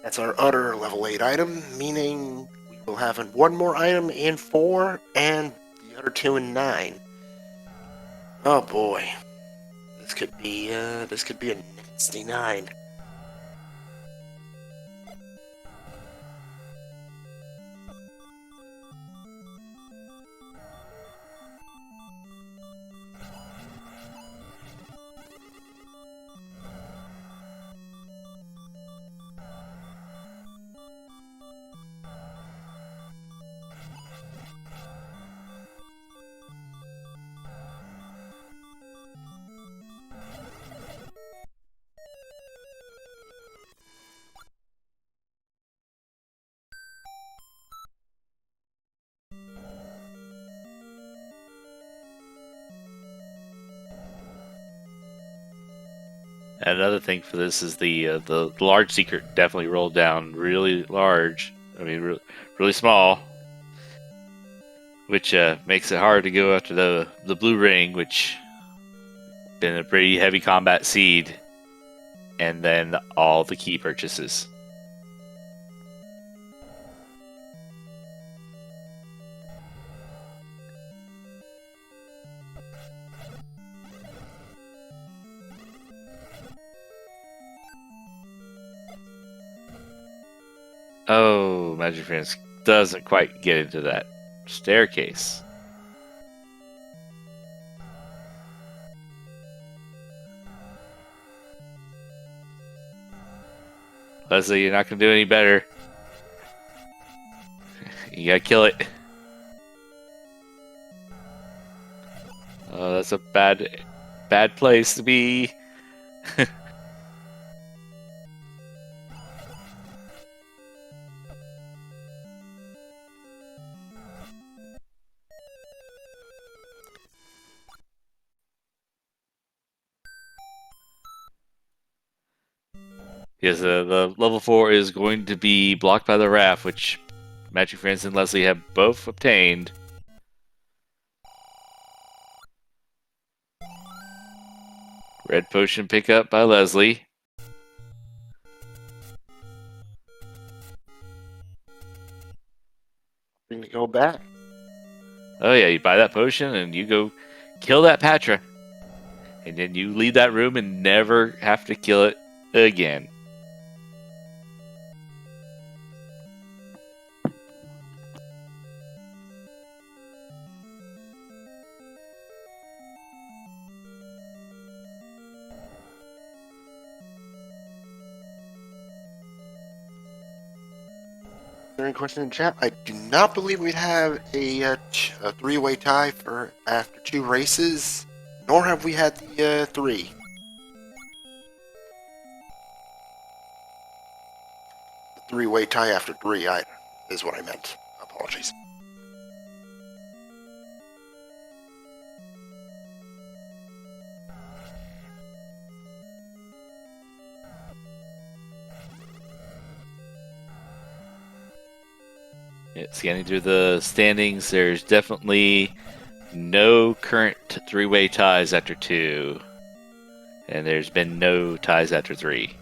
That's our other level 8 item, meaning we will have one more item in 4 and the other 2 in 9. Oh boy. This could be a nasty 9. Another thing for this is the large secret definitely rolled down really large. I mean, really small, which makes it hard to go after the blue ring, which been a pretty heavy combat seed, and then all the key purchases. Oh, Magic Friends doesn't quite get into that staircase. Leslie, you're not gonna do any better. You gotta kill it. Oh, that's a bad place to be. Yes, the level 4 is going to be blocked by the raft, which Magic Friends and Leslie have both obtained. Red potion pick up by Leslie. Going to go back. Oh yeah, you buy that potion and you go kill that Patra. And then you leave that room and never have to kill it again. Any question in chat? I do not believe we'd have a three-way tie for after 2 races, nor have we had the 3. The three-way tie after 3 either, is what I meant. Apologies. Yeah, scanning through the standings, there's definitely no current three-way ties after 2. And there's been no ties after 3.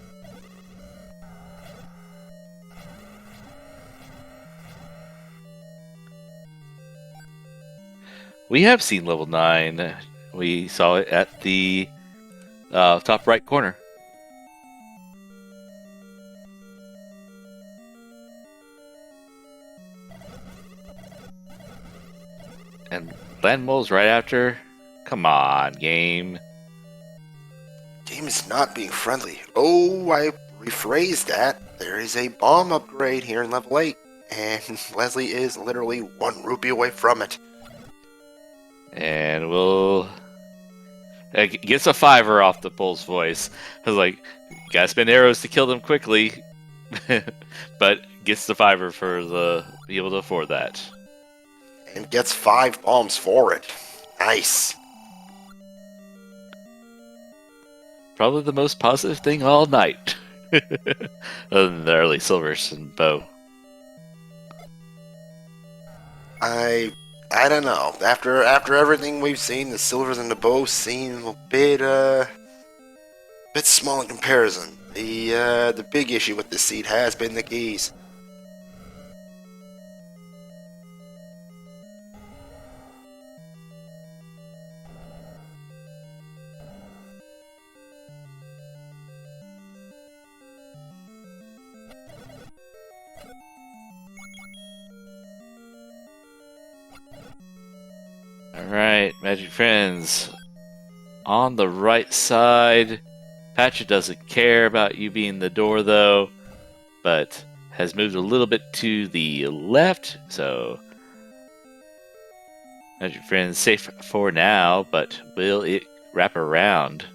We have seen level 9. We saw it at the top right corner. And land moles right after. Come on, game. Game is not being friendly. Oh, I rephrased that. There is a bomb upgrade here in level 8, and Leslie is literally 1 rupee away from it. And we'll gets a 5-er off the bull's voice. I was like, gotta spend arrows to kill them quickly, but gets the 5-er for the be able to afford that. And gets 5 bombs for it. Nice. Probably the most positive thing all night, other than the early silvers and bow. I don't know. After everything we've seen, the silvers and the bow seem a bit small in comparison. The big issue with this seed has been the keys. Alright, Magic Friends. On the right side, Patcha doesn't care about you being the door though, but has moved a little bit to the left, so Magic Friends safe for now, but will it wrap around?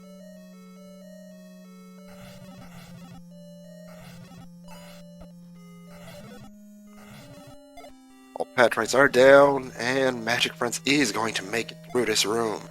All patrons are down, and Magic Friends is going to make it through this room.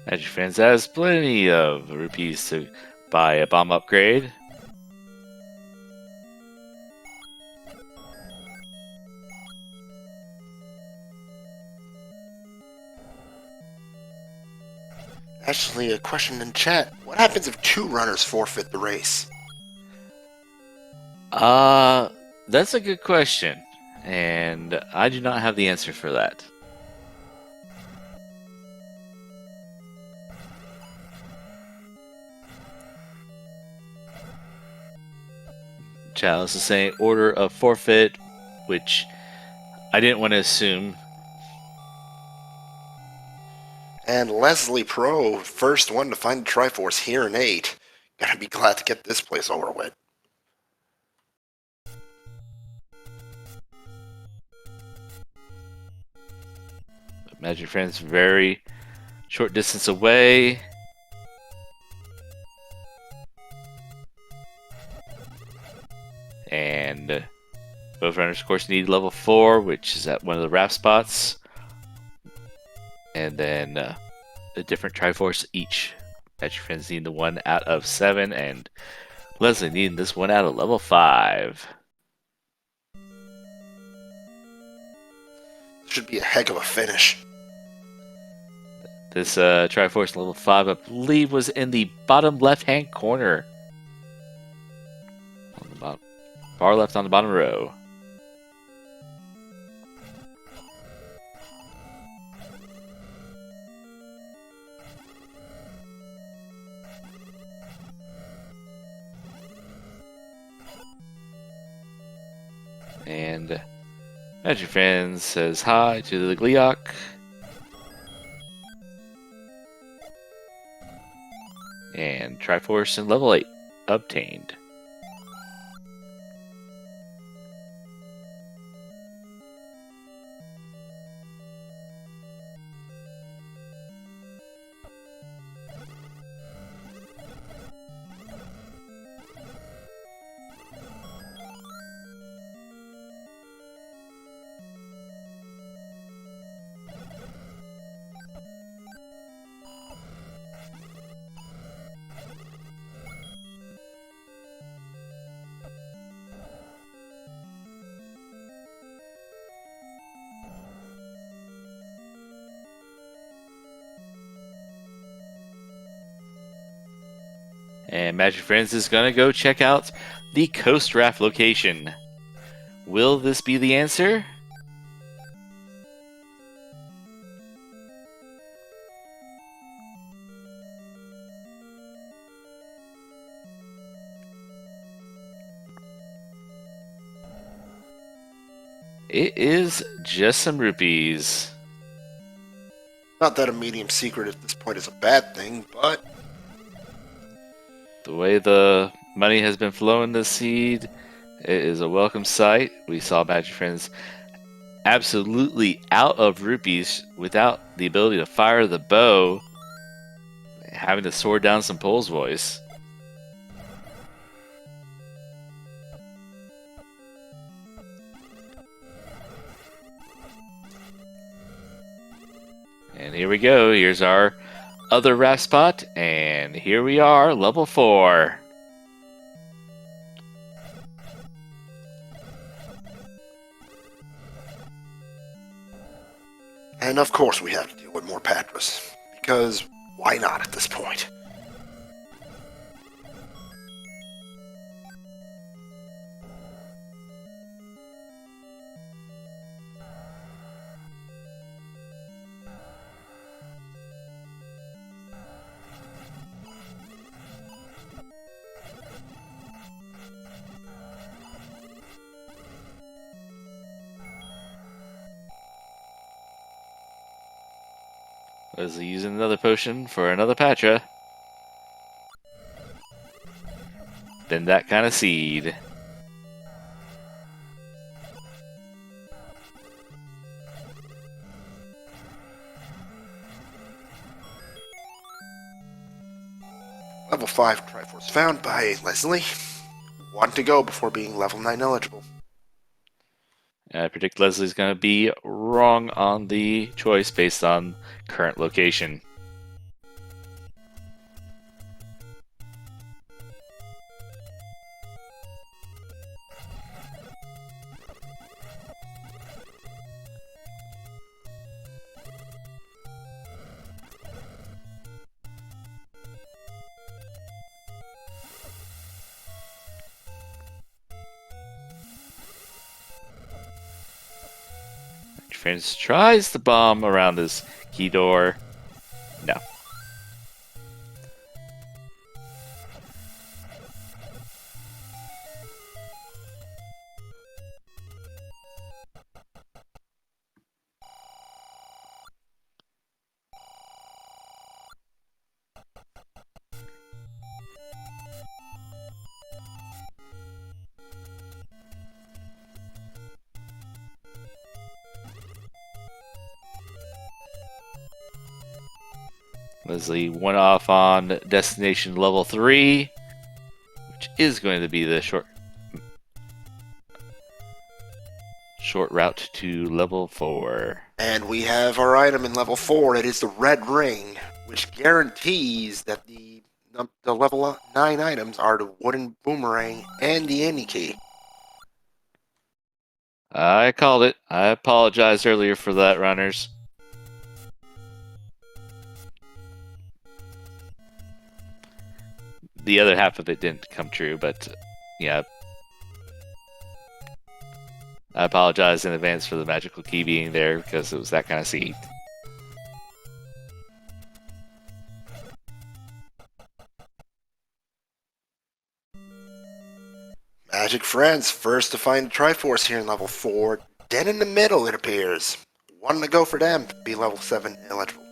Magic Friends has plenty of rupees to buy a bomb upgrade. Actually, a question in chat. What happens if 2 runners forfeit the race? That's a good question, and I do not have the answer for that. Chalice is saying order of forfeit, which I didn't want to assume. And Leslie Pro, first one to find the Triforce here in 8. Gotta be glad to get this place over with. Magic Friends very short distance away. And both runners, of course, need level 4, which is at one of the raft spots. And then a different Triforce each. Magic Friends need the 1 out of 7, and Leslie needing this 1 out of level 5. Should be a heck of a finish. This Triforce level 5, I believe, was in the bottom left-hand corner. On the bottom, far left on the bottom row. And Magic Friends says hi to the Gleeok. And Triforce in level 8 obtained. And Magic Friends is going to go check out the Coast Raft location. Will this be the answer? It is just some rupees. Not that a medium secret at this point is a bad thing, but The way the money has been flowing this seed, it is a welcome sight. We saw Magic Friends absolutely out of rupees without the ability to fire the bow, having to sword down some Pole's voice. And here we go. Here's our other raft spot, and here we are, level 4. and of course we have to deal with more Patras, because why not at this point? Leslie using another potion for another Patra. Then that kind of seed. Level 5 Triforce found by Leslie. 1 to go before being level 9 eligible. I predict Leslie's going to be wrong on the choice based on current location. Friends tries the bomb around this key door. No. Leslie went off on destination level 3, which is going to be the short. short route to level 4. And we have our item in level 4. It is the red ring, which guarantees that the level 9 items are the wooden boomerang and the any key. I called it. I apologized earlier for that, runners. The other half of it didn't come true, but yeah. I apologize in advance for the magical key being there because it was that kind of seed. Magic Friends, first to find the Triforce here in level 4. Dead in the middle, it appears. One to go for them to be level 7 eligible.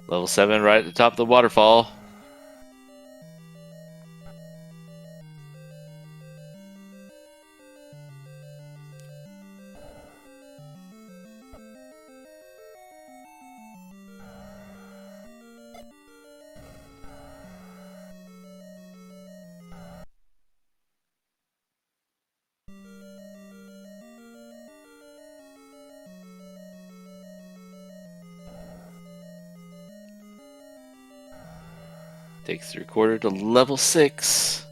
Level 7 right at the top of the waterfall. Takes the recorder to level 6.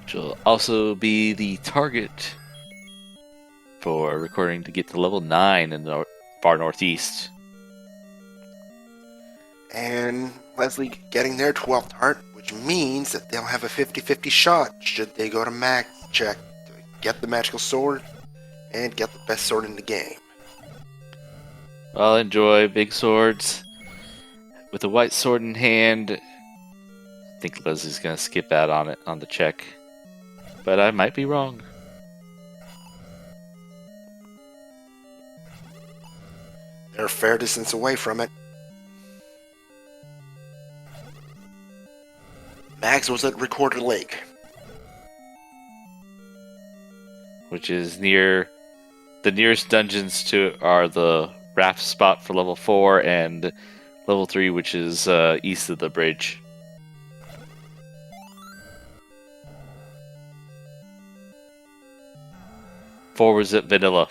Which will also be the target for recording to get to level 9 in the far northeast. And Leslie getting their 12th heart, which means that they'll have a 50-50 shot should they go to max check to get the magical sword and get the best sword in the game. I'll enjoy big swords. With a white sword in hand, I think Leslie's going to skip out on it on the check. But I might be wrong. They're a fair distance away from it. Max was at Recorder Lake, Which is near the nearest dungeons to are the raft spot for level 4 and level 3, which is east of the bridge. Forwards at Vanilla.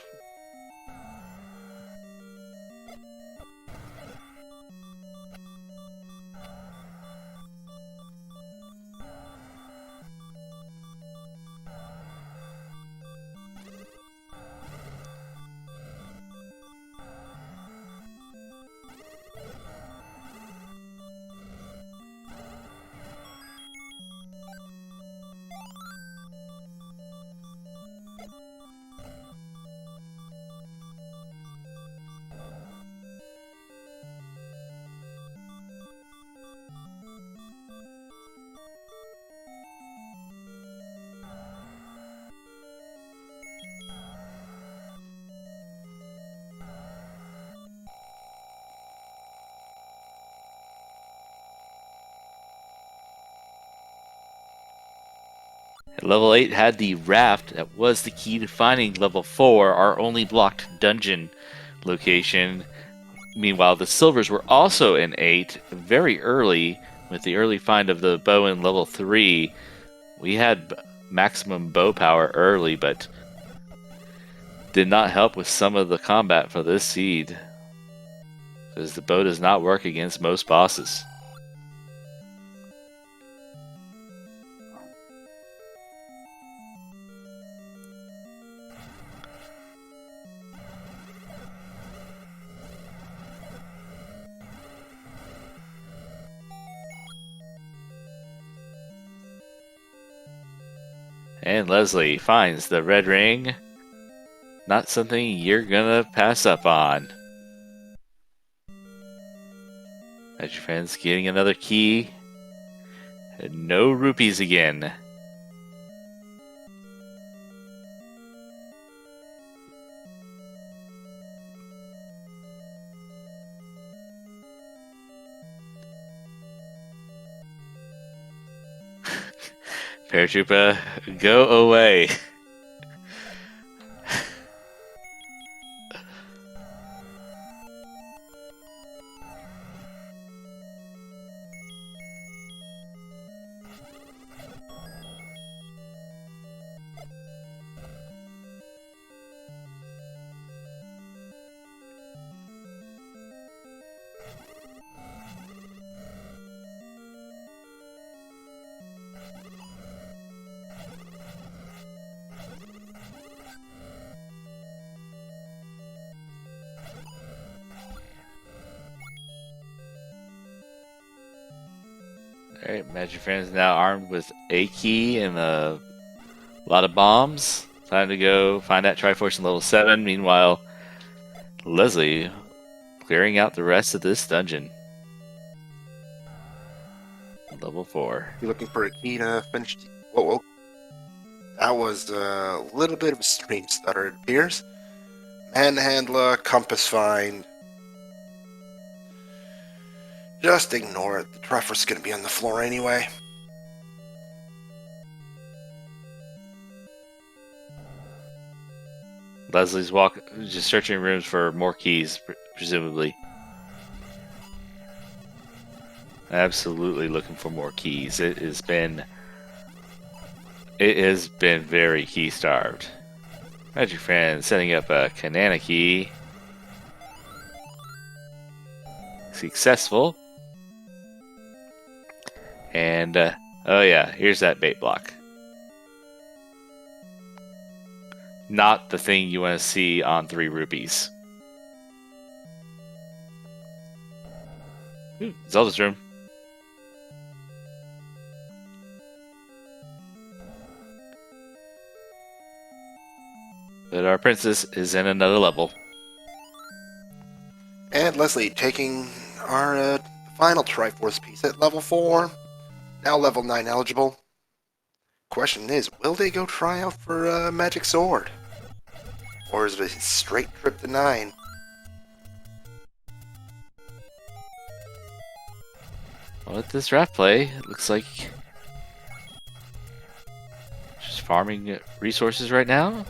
Level 8 had the raft that was the key to finding level 4, our only blocked dungeon location. Meanwhile, the silvers were also in 8 very early with the early find of the bow in level 3. We had maximum bow power early, but did not help with some of the combat for this seed, because the bow does not work against most bosses. And Leslie finds the red ring. Not something you're gonna pass up on. As your friend's getting another key. And no rupees again. Paratroopa, go away. Alright, Magic Friends now armed with a key and a lot of bombs. Time to go find that Triforce in level 7. Meanwhile, Leslie clearing out the rest of this dungeon. Level 4. You looking for a key to finish? Whoa, whoa. That was a little bit of a stream stutter, it appears. Manhandler, compass find. Just ignore it. The Triforce is going to be on the floor anyway. Leslie's just searching rooms for more keys, presumably. Absolutely looking for more keys. It has been very key starved. Magic Friend setting up a Kanana key. Successful. And oh yeah, here's that bait block. Not the thing you want to see on 3 rupees. Ooh, Zelda's room. But our princess is in another level. And Leslie taking our final Triforce piece at level 4. Now level 9 eligible. Question is, will they go try out for a magic sword? Or is it a straight trip to 9? Well, at this draft play, it looks like just farming resources right now.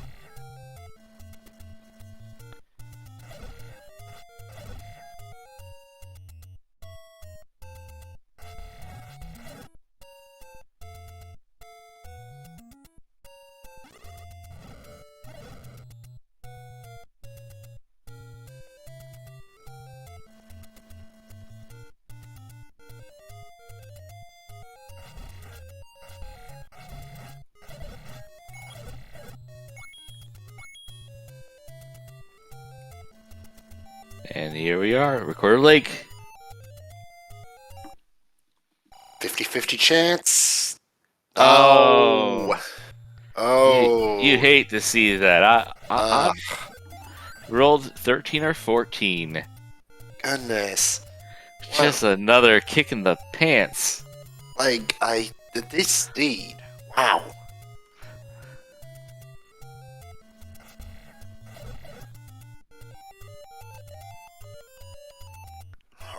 And here we are, Recorder Lake. 50-50 chance. Oh. Oh. You hate to see that. I rolled 13 or 14. Goodness. Just another kick in the pants. Like, this steed. Wow.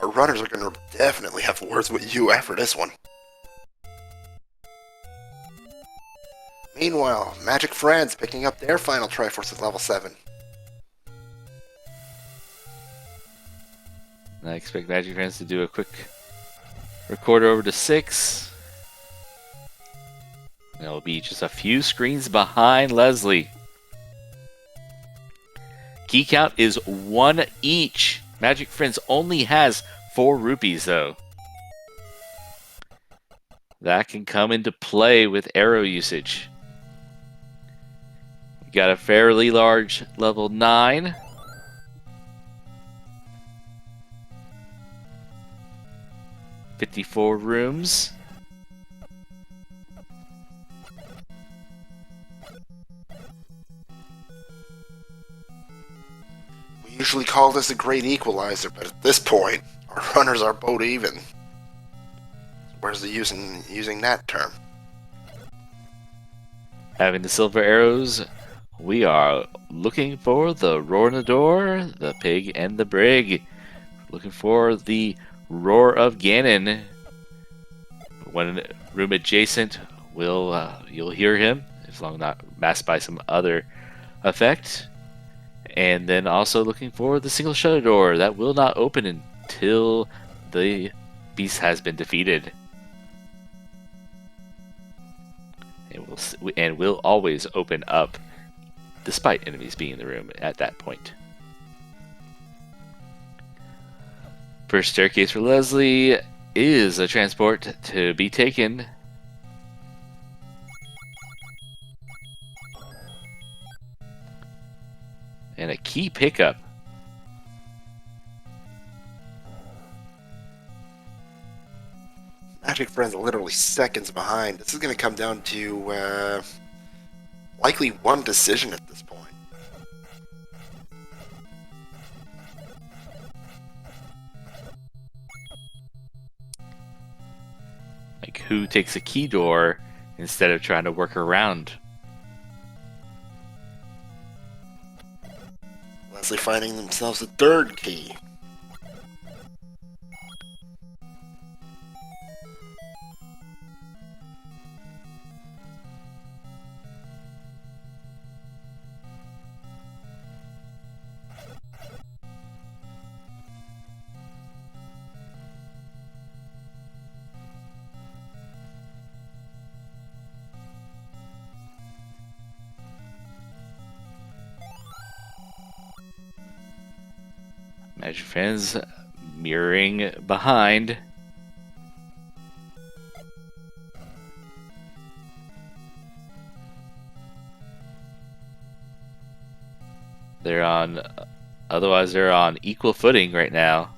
Our runners are going to definitely have words with you after this one. Meanwhile, Magic Friends picking up their final Triforce at level 7. I expect Magic Friends to do a quick recorder over to 6. It'll be just a few screens behind Leslie. Key count is 1 each. Magic Friends only has 4 rupees, though. That can come into play with arrow usage. We got a fairly large level 9. $54 rooms. We usually call this a great equalizer, but at this point, our runners are both even. Where's the using that term? Having the silver arrows, we are looking for the roar in the door, the pig, and the brig. Looking for the roar of Ganon. One room adjacent you'll hear him as long as not masked by some other effect. And then also looking for the single shutter door that will not open until the beast has been defeated. And will always open up despite enemies being in the room at that point. First staircase for Leslie is a transport to be taken. And a key pickup. Magic Friends are literally seconds behind. This is going to come down to likely one decision at this point. Like, who takes a key door instead of trying to work around? Leslie finding themselves a third key. Magic Friends mirroring behind. Otherwise they're on equal footing right now.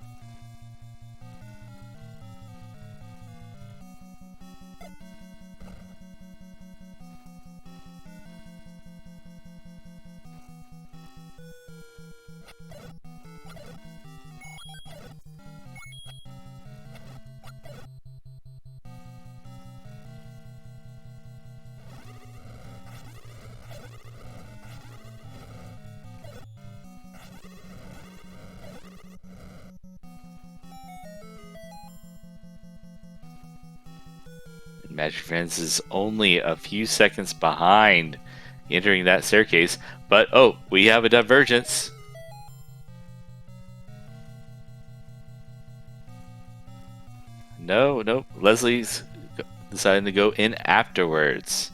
Magic Friends is only a few seconds behind entering that staircase, but oh, we have a divergence. No, Leslie's deciding to go in afterwards.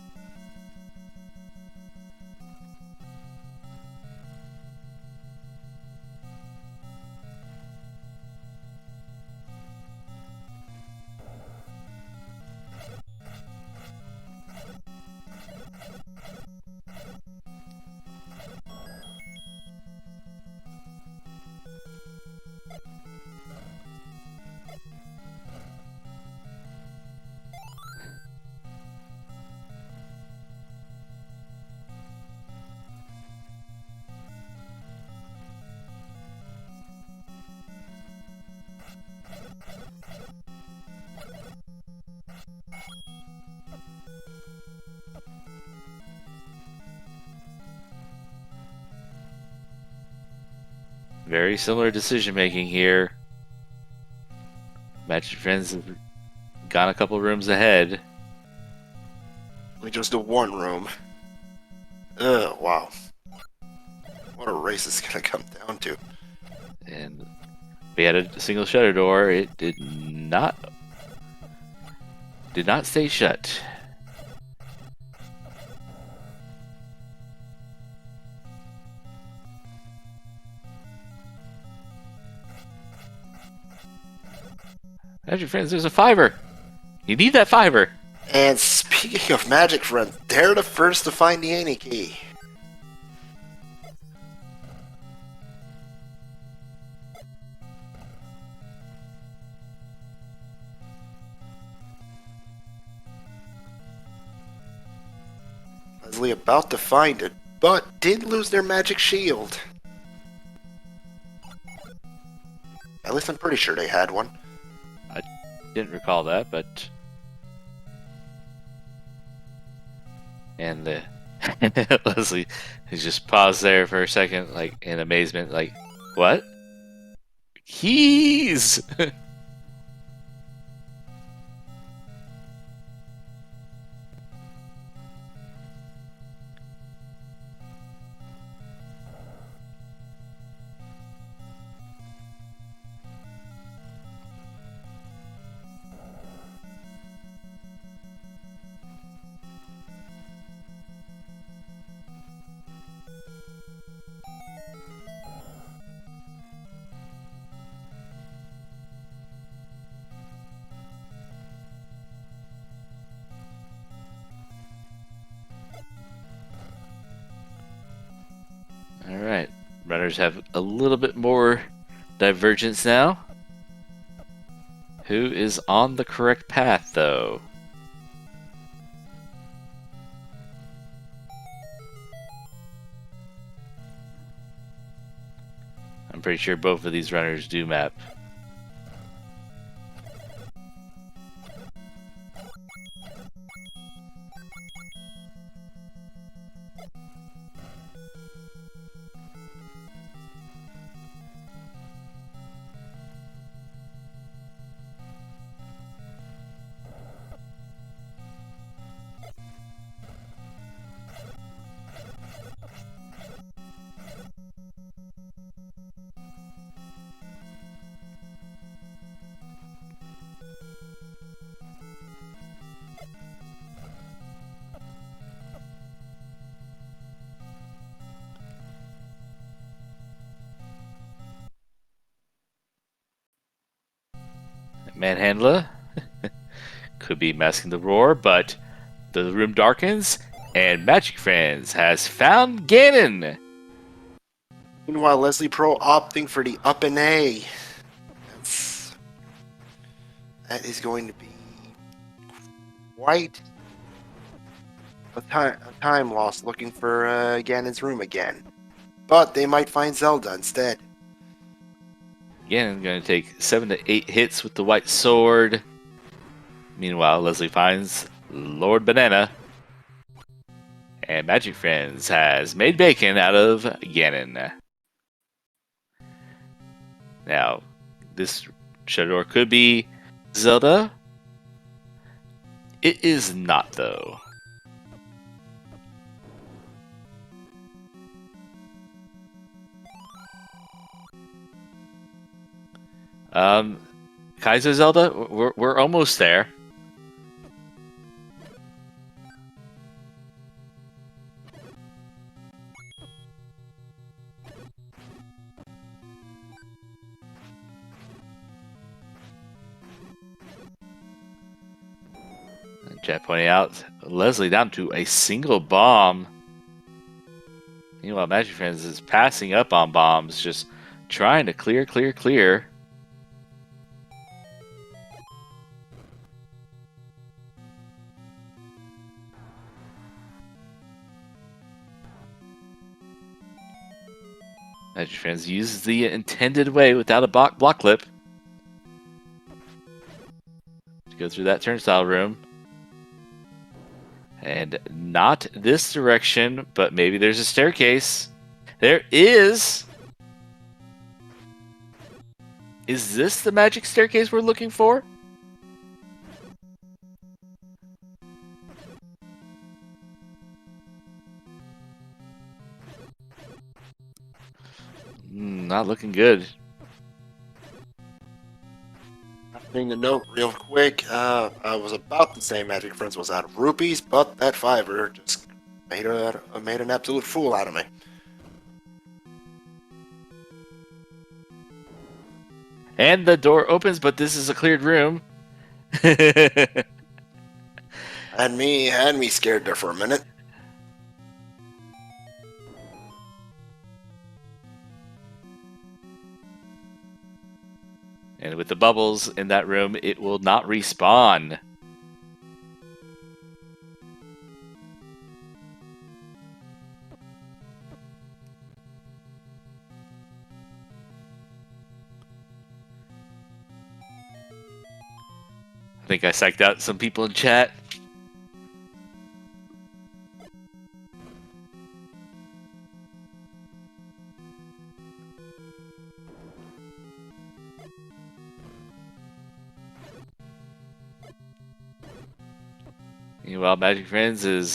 Very similar decision making here. Magic Friends have gone a couple rooms ahead. We just do one room. Ugh, wow. What a race it's gonna come down to. And we had a single shutter door. It did not stay shut. Magic Friends, there's a fiver. You need that fiver. And speaking of Magic Friends, they're the first to find the Annie key. Leslie about to find it, but did lose their magic shield. At least I'm pretty sure they had one. I didn't recall that, but... And Leslie has just paused there for a second, like, in amazement, like, what? Keys! runners have a little bit more divergence now. Who is on the correct path, though? I'm pretty sure both of these runners do map. Manhandler could be masking the roar, but the room darkens, and Magic Friends has found Ganon. Meanwhile, Leslie Pro opting for the up and A. That is going to be quite a time lost looking for Ganon's room again. But they might find Zelda instead. Ganon going to take 7 to 8 hits with the white sword. Meanwhile, Leslie finds Lord Banana. And Magic Friends has made bacon out of Ganon. Now, this shadow door could be Zelda. It is not, though. Kaiser Zelda, we're almost there. Chat pointing out Leslie down to a single bomb. Meanwhile, Magic Friends is passing up on bombs, just trying to clear. Magic Friends uses the intended way without a block clip to go through that turnstile room. And not this direction, but maybe there's a staircase. There is! Is this the magic staircase we're looking for? Not looking good. Thing to note real quick, I was about to say Magic Friends was out of rupees, but that fiver just made an absolute fool out of me. And the door opens, but this is a cleared room. Had me scared there for a minute. And with the bubbles in that room, it will not respawn. I think I psyched out some people in chat. Meanwhile, Magic Friends is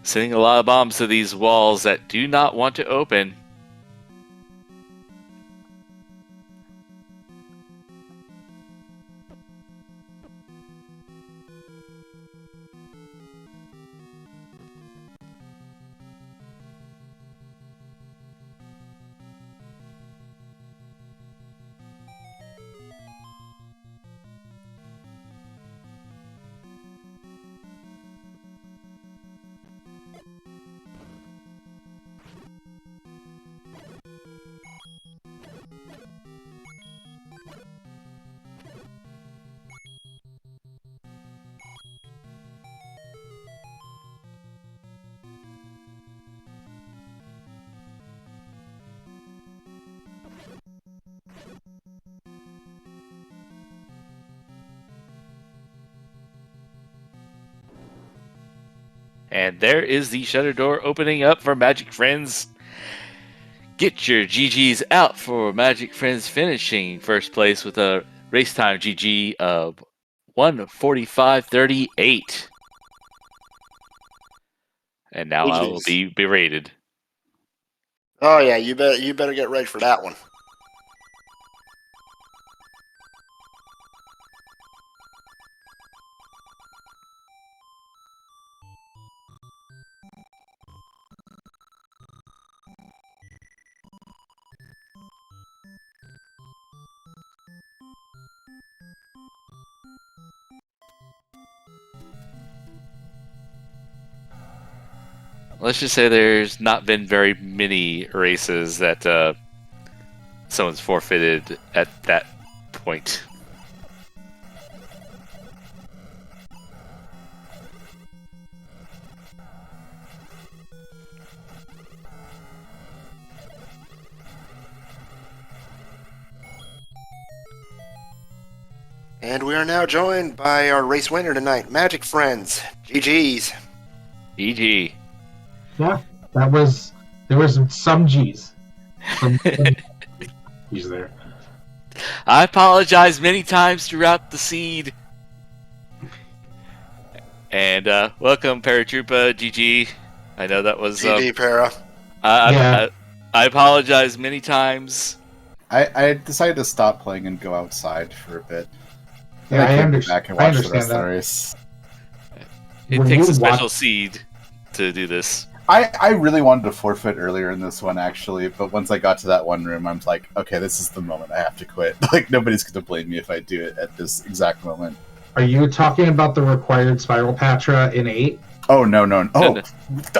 sending a lot of bombs to these walls that do not want to open. And there is the shutter door opening up for Magic Friends. Get your GGs out for Magic Friends finishing first place with a race time GG of 1:45:38. And now I will be berated. Oh yeah, you better get ready for that one. Let's just say there's not been very many races that someone's forfeited at that point. And we are now joined by our race winner tonight, Magic Friends. GG's. GG. Yeah, there was some G's. Some G's there. I apologize many times throughout the seed. And welcome, Paratroopa GG. I know that was GG, Para. I apologize many times. I decided to stop playing and go outside for a bit. Yeah, I came back and watched the rest of the race. It When takes you a special seed to do this. I really wanted to forfeit earlier in this one, actually, but once I got to that one room, I'm like, okay, this is the moment I have to quit. Like, nobody's going to blame me if I do it at this exact moment. Are you talking about the required spiral patra in 8? Oh, no. Oh,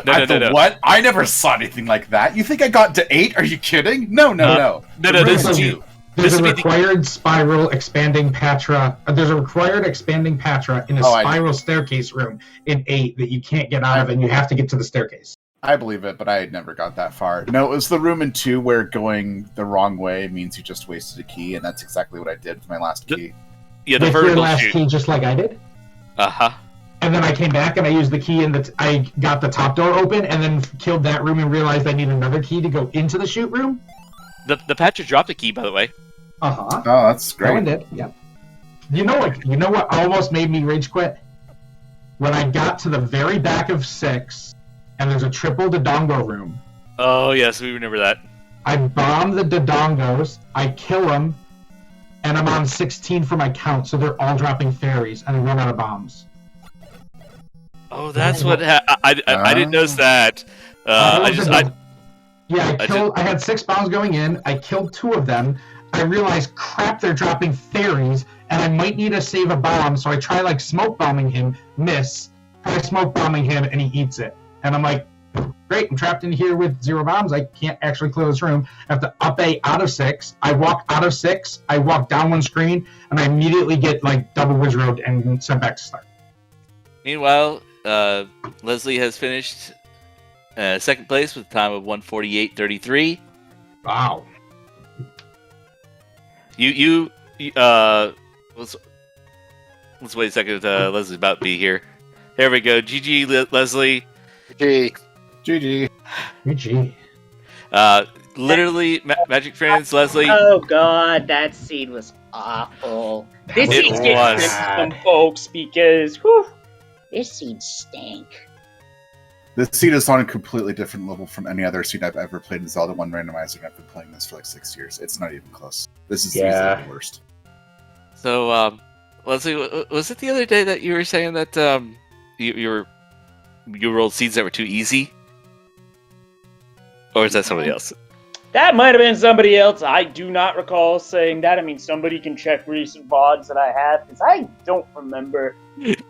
No. What? I never saw anything like that. You think I got to 8? Are you kidding? No. No, this is you. There's a required spiral expanding patra. There's a required expanding patra in a spiral staircase room in 8 that you can't get out of, and you have to get to the staircase. I believe it, but I had never got that far. No, it was the room in 2 where going the wrong way means you just wasted a key, and that's exactly what I did with my last key. Yeah, the with vertical your last shoot. key, just like I did. Uh-huh. And then I came back and I used the key and I got the top door open and then killed that room and realized I need another key to go into the shoot room. The Patra dropped a key, by the way. Uh-huh. Oh, that's That one great. did, yeah. You know what almost made me rage quit? When I got to the very back of 6 and there's a triple Dodongo room. Oh, yes, we remember that. I bomb the Dodongos, I kill them, and I'm on 16 for my count, so they're all dropping fairies, and I run out of bombs. Oh, that's what I didn't notice that. I had 6 bombs going in. I killed 2 of them. I realized, crap, they're dropping fairies, and I might need to save a bomb. So I try like smoke bombing him, miss. Try smoke bombing him, and he eats it. And I'm like, great, I'm trapped in here with 0 bombs. I can't actually clear this room. I have to up A out of 6. I walk out of 6. I walk down 1 screen, and I immediately get like double wizarded and sent back to start. Meanwhile, Leslie has finished second place with a time of 1:48:33. Wow. Let's wait a second. Leslie's about to be here. There we go. GG, Leslie. GG. GG. GG. Literally, Magic Friends, Leslie. Oh god, that seed was awful. This It seed's getting was. rid of some folks because, whew, this seed stink. This seed is on a completely different level from any other seed I've ever played in Zelda 1 Randomizer, and I've been playing this for like 6 years. It's not even close. This is easily the worst. So, Leslie, was it the other day that you were saying that you rolled seeds that were too easy? Or is that somebody else? That might have been somebody else. I do not recall saying that. I mean, somebody can check recent VODs that I have, because I don't remember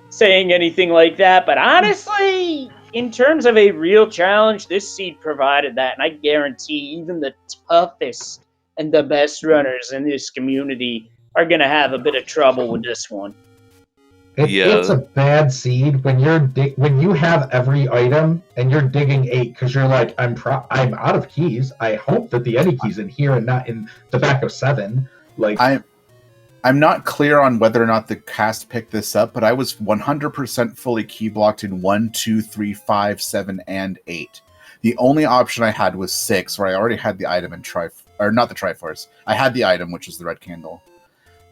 saying anything like that. But honestly, in terms of a real challenge, this seed provided that. And I guarantee even the toughest and the best runners in this community are going to have a bit of trouble with this one. It's a bad seed when you have every item and you're digging 8 because you're like, I'm out of keys. I hope that the Eddie key's in here and not in the back of 7. Like I'm I'm not clear on whether or not the cast picked this up, but I was 100% fully key blocked in 1, 2, 3, 5, 7, and 8. The only option I had was 6, where I already had the item in not the Triforce. I had the item, which is the red candle.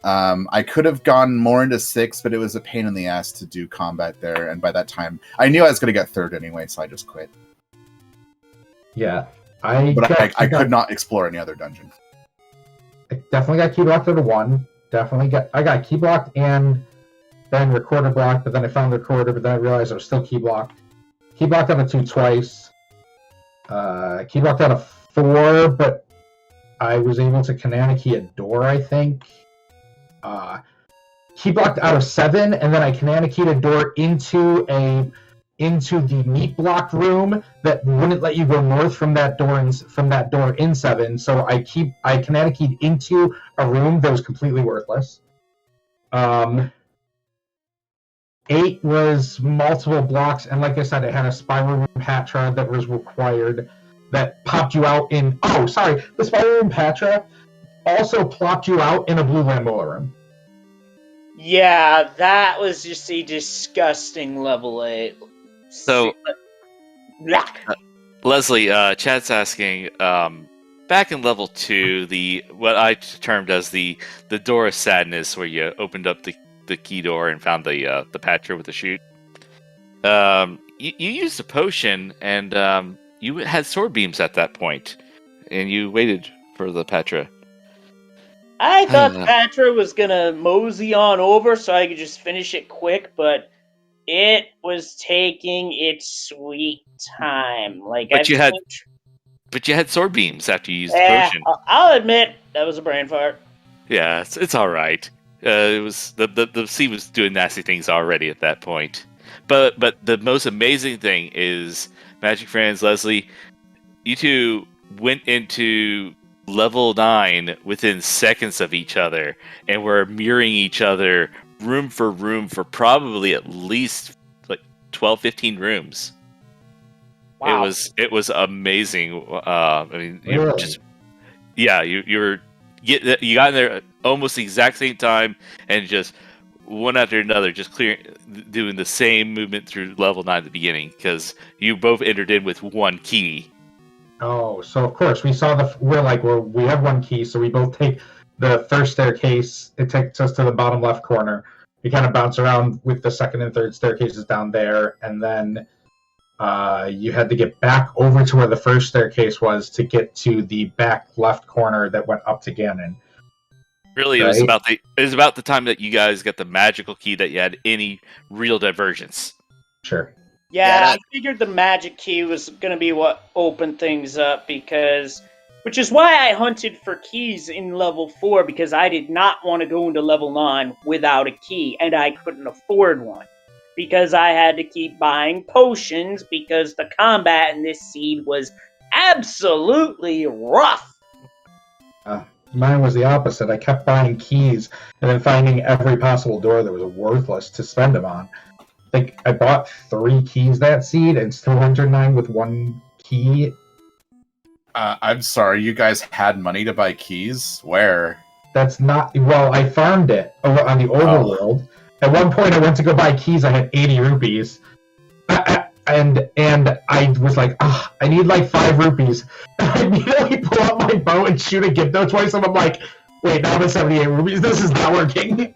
I could have gone more into 6, but it was a pain in the ass to do combat there, and by that time, I knew I was going to get 3rd anyway, so I just quit. Yeah. I could not explore any other dungeon. I definitely got key blocked at a 1. I got key blocked and then recorder blocked, but then I found the recorder, but then I realized I was still key blocked. Key blocked out of 2 twice. Key blocked out of 4, but I was able to Kanana key a door, I think. Key blocked out of 7, and then I Kanana keyed a door into the meat block room that wouldn't let you go north from that door in 7. So I Kanana keyed into a room that was completely worthless. 8 was multiple blocks, and like I said, it had a spiral room Patra that was required that popped you out in. Oh, sorry, the spiral room Patra also plopped you out in a blue Lambola room. Yeah, that was just a disgusting level 8. So, Leslie, Chad's asking, back in level 2, what I termed as the door of sadness, where you opened up the key door and found the Patra with the chute. You used a potion, and you had sword beams at that point, and you waited for the Patra. I thought Patra was gonna mosey on over so I could just finish it quick, but it was taking its sweet time. But you had sword beams after you used the potion. I'll admit that was a brain fart. Yeah, it's all right. It was the sea was doing nasty things already at that point. But the most amazing thing is, Magic Friends, Leslie, you two went into level 9 within seconds of each other, and were mirroring each other room for room for probably at least like 12, 15 rooms. Wow. It was amazing. I mean, you Really? were just you got in there at almost the exact same time, and just one after another, just doing the same movement through level 9 at the beginning, because you both entered in with 1 key. Oh, so of course we saw we have 1 key, so we both take the first staircase. It takes us to the bottom left corner. We kind of bounce around with the second and third staircases down there, and then you had to get back over to where the first staircase was to get to the back left corner that went up to Ganon. Really, right? It was about the time that you guys got the magical key that you had any real divergence. Sure. Yeah, I figured the magic key was going to be what opened things up, which is why I hunted for keys in level 4, because I did not want to go into level 9 without a key, and I couldn't afford one, because I had to keep buying potions, because the combat in this seed was absolutely rough. Mine was the opposite. I kept buying keys and then finding every possible door that was worthless to spend them on. I think I bought 3 keys that seed and still 109 with 1 key. I'm sorry, you guys had money to buy keys? Where? That's not... Well, I farmed it on the overworld. At one point, I went to go buy keys. I had 80 rupees. And I was like, I need like 5 rupees. And I immediately pull out my bow and shoot a Gipto twice, and I'm like, wait, now I'm at 78 rupees. This is not working.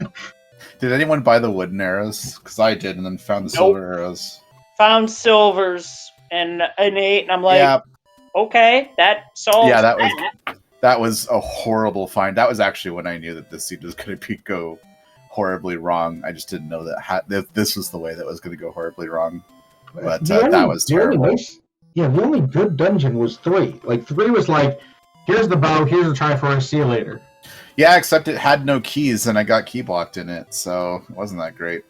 Did anyone buy the wooden arrows? Because I did, and then found the silver arrows. Found silvers and an 8, and I'm like, okay, that solves that was a horrible find. That was actually when I knew that this seed was going to go horribly wrong. I just didn't know that this was the way that was going to go horribly wrong. But that was terrible. The only good dungeon was 3. Like, 3 was like, here's the bow, here's the Triforce, see you later. Yeah, except it had no keys, and I got key blocked in it, so it wasn't that great.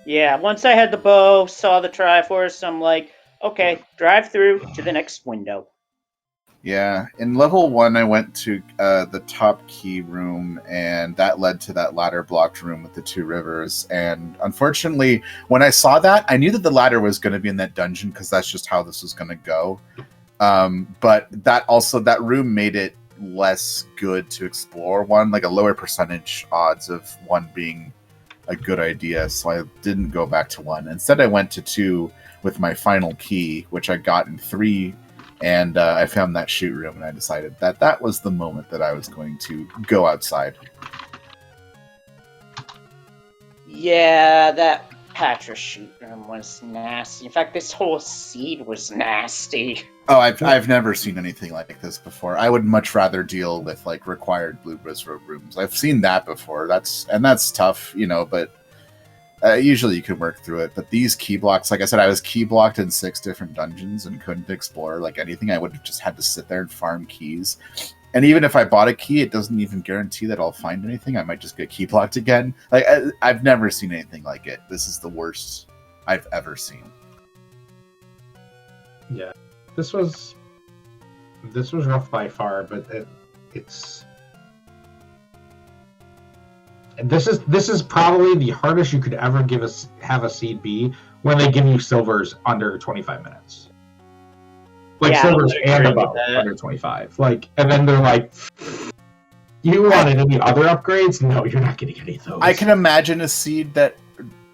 Yeah, once I had the bow, saw the Triforce, I'm like, okay, drive through to the next window. Yeah, in level 1, I went to the top key room, and that led to that ladder blocked room with the 2 rivers. And unfortunately, when I saw that, I knew that the ladder was going to be in that dungeon, because that's just how this was going to go. But that room made it less good to explore one, like a lower percentage odds of one being a good idea. So I didn't go back to 1. Instead, I went to 2 with my final key, which I got in 3. And I found that shoot room, and I decided that was the moment that I was going to go outside. Yeah, that Patra shoot room was nasty. In fact, this whole seed was nasty. Oh, I've never seen anything like this before. I would much rather deal with like required blue wizard rooms. I've seen that before. That's tough, but usually you can work through it. But these key blocks, like I said, I was key blocked in 6 different dungeons and couldn't explore like anything. I would have just had to sit there and farm keys. And even if I bought a key, it doesn't even guarantee that I'll find anything. I might just get key blocked again. Like I've never seen anything like it. This is the worst I've ever seen. Yeah, this was rough by far, but it's. And this is probably the hardest you could ever have a seed be when they give you silvers under 25 minutes. Like silvers and above under 25. Like, and then they're like, you wanted any other upgrades? No, you're not getting any of those. I can imagine a seed that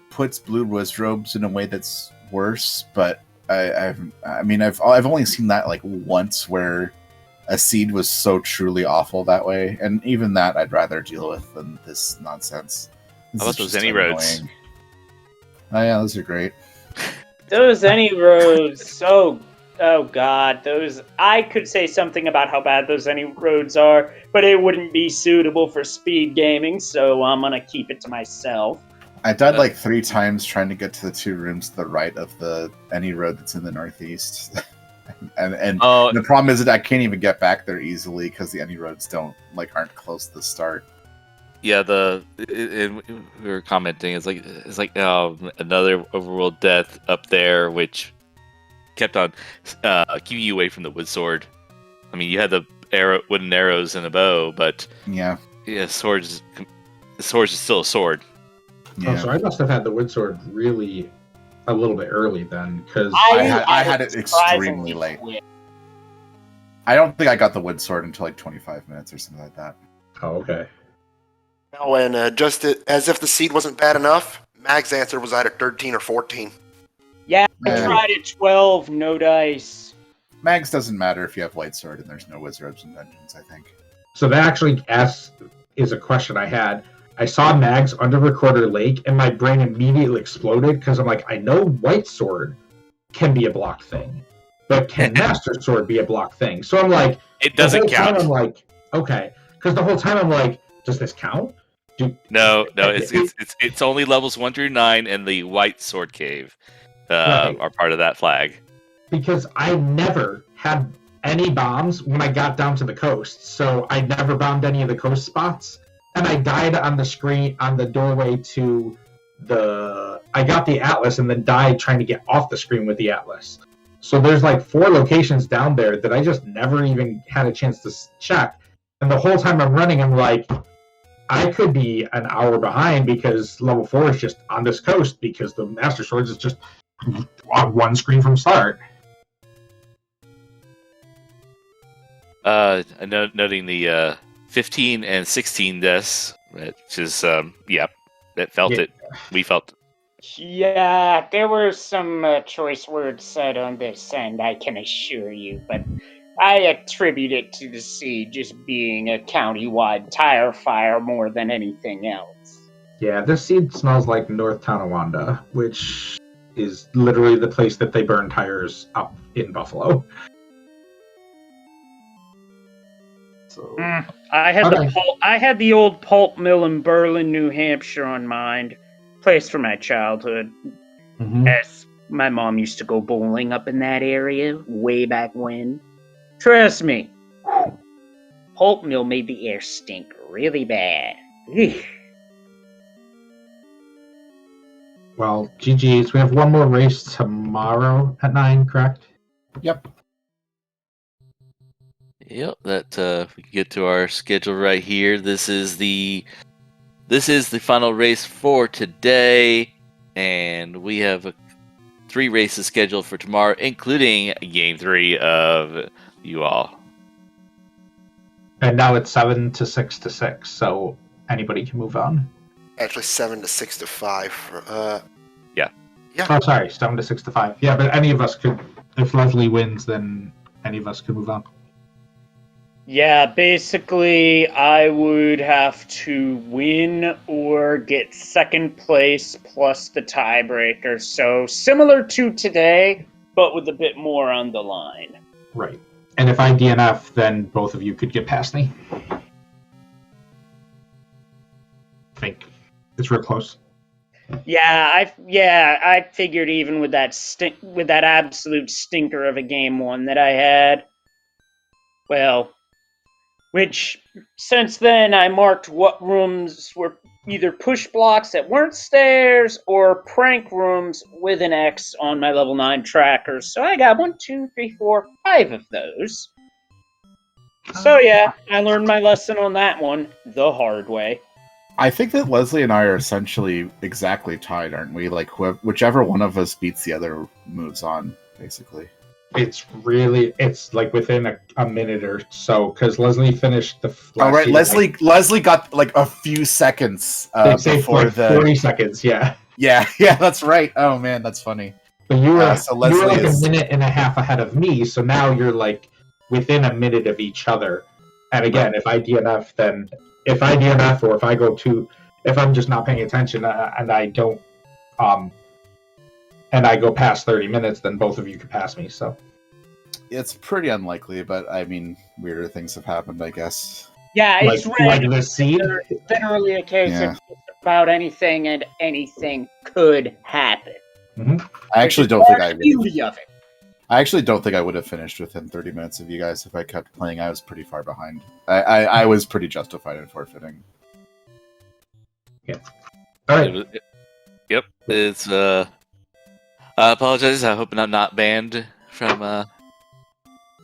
puts blue wizrobes in a way that's worse, but I've only seen that like once where a seed was so truly awful that way, and even that I'd rather deal with than this nonsense. How about those any roads? Oh yeah, those are great. Those any roads, oh god, those. I could say something about how bad those any roads are, but it wouldn't be suitable for speed gaming, so I'm gonna keep it to myself. I died like 3 times trying to get to the 2 rooms to the right of the any road that's in the northeast. and the problem is that I can't even get back there easily because the any roads aren't close to the start. Yeah, we were commenting. It's like another overworld death up there, which kept on keeping you away from the wood sword. I mean, you had the wooden arrows and a bow, but yeah, sword is still a sword. Yeah. Oh, so I must have had the wood sword really a little bit early then, because I had it extremely late. I don't think I got the wood sword until like 25 minutes or something like that. Oh, okay. Oh, and just as if the seed wasn't bad enough, Mag's answer was either 13 or 14. Yeah, I tried at 12, no dice. Mags doesn't matter if you have white sword and there's no wizards in dungeons, I think. So that actually is a question I had. I saw Mags under Recorder Lake, and my brain immediately exploded because I'm like, I know white sword can be a blocked thing, but can Master Sword be a blocked thing? So I'm like, it doesn't count. I'm like, okay, because the whole time I'm like, does this count? No, it's only levels 1 through 9, and the white sword cave are part of that flag. Because I never had any bombs when I got down to the coast, so I never bombed any of the coast spots. And I died on the screen, on the doorway to I got the Atlas and then died trying to get off the screen with the Atlas. So there's like 4 locations down there that I just never even had a chance to check. And the whole time I'm running, I'm like, I could be an hour behind because level 4 is just on this coast because the Master Swords is just on one screen from start. Noting the 15 and 16 deaths, which is, that felt it. We felt it. Yeah, there were some choice words said on this end, I can assure you, but I attribute it to the seed just being a county-wide tire fire more than anything else. Yeah, this seed smells like North Tonawanda, which is literally the place that they burn tires up in Buffalo. So, I had the old pulp mill in Berlin, New Hampshire on mind. Place from my childhood. Mm-hmm. As my mom used to go bowling up in that area way back when. Trust me, pulp mill made the air stink really bad. Well, GG's. We have one more race tomorrow at 9, correct? Yep. Yep, that we can get to our schedule right here. This is the final race for today, and we have 3 races scheduled for tomorrow, including Game 3 of you all. And now it's 7 to 6 to 6, so anybody can move on. Actually, 7 to 6 to 5. Oh, sorry, 7 to 6 to 5. Yeah, but any of us could. If Leslie wins, then any of us could move on. Yeah, basically, I would have to win or get second place plus the tiebreaker. So similar to today, but with a bit more on the line. Right. And if I DNF, then both of you could get past me. I think it's real close. Yeah, I figured even with that absolute stinker of a game one that I had. Well, which since then I marked what rooms were either push blocks that weren't stairs or prank rooms with an X on my level 9 tracker. So I got 1, 2, 3, 4, 5 of those. So yeah, I learned my lesson on that one the hard way. I think that Leslie and I are essentially exactly tied, aren't we? Like, whichever one of us beats the other moves on, basically. It's like within a minute or so, because Leslie finished the last Oh, right. season, Leslie got like a few seconds they say before like the 40 seconds, yeah. Yeah, that's right. Oh man, that's funny. But you were, so you were Leslie like is- a minute and a half ahead of me, so now you're like within a minute of each other. And again, if I DNF, or if I go if I'm just not paying attention and I don't, and I go past 30 minutes, then both of you could pass me. So It's pretty unlikely, but I mean, weirder things have happened, I guess. Yeah, it's like random. the seed. It's literally a case Yeah. of just about anything and anything could happen. I actually don't think I would. Beauty of it. I actually don't think I would have finished within 30 minutes of you guys if I kept playing. I was pretty far behind. I was pretty justified in forfeiting. All right. Yep. It's I apologize. I hope I'm not banned from.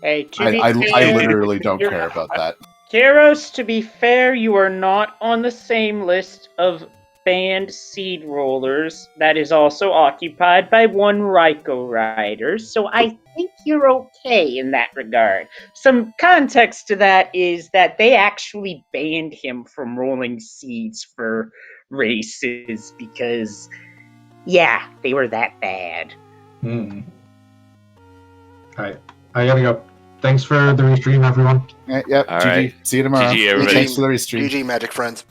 Hey, to be I fair, literally don't care about that. Keros, to be fair, you are not on the same list of banned seed rollers that is also occupied by one Ryko rider, so I think you're okay in that regard. Some context to that is that they actually banned him from rolling seeds for races because, yeah, they were that bad. All right. I gotta go. Thanks for the restream, everyone. Yep. All GG. right. See you tomorrow. GG, everybody. Thanks for the restream. GG, Magic Friends.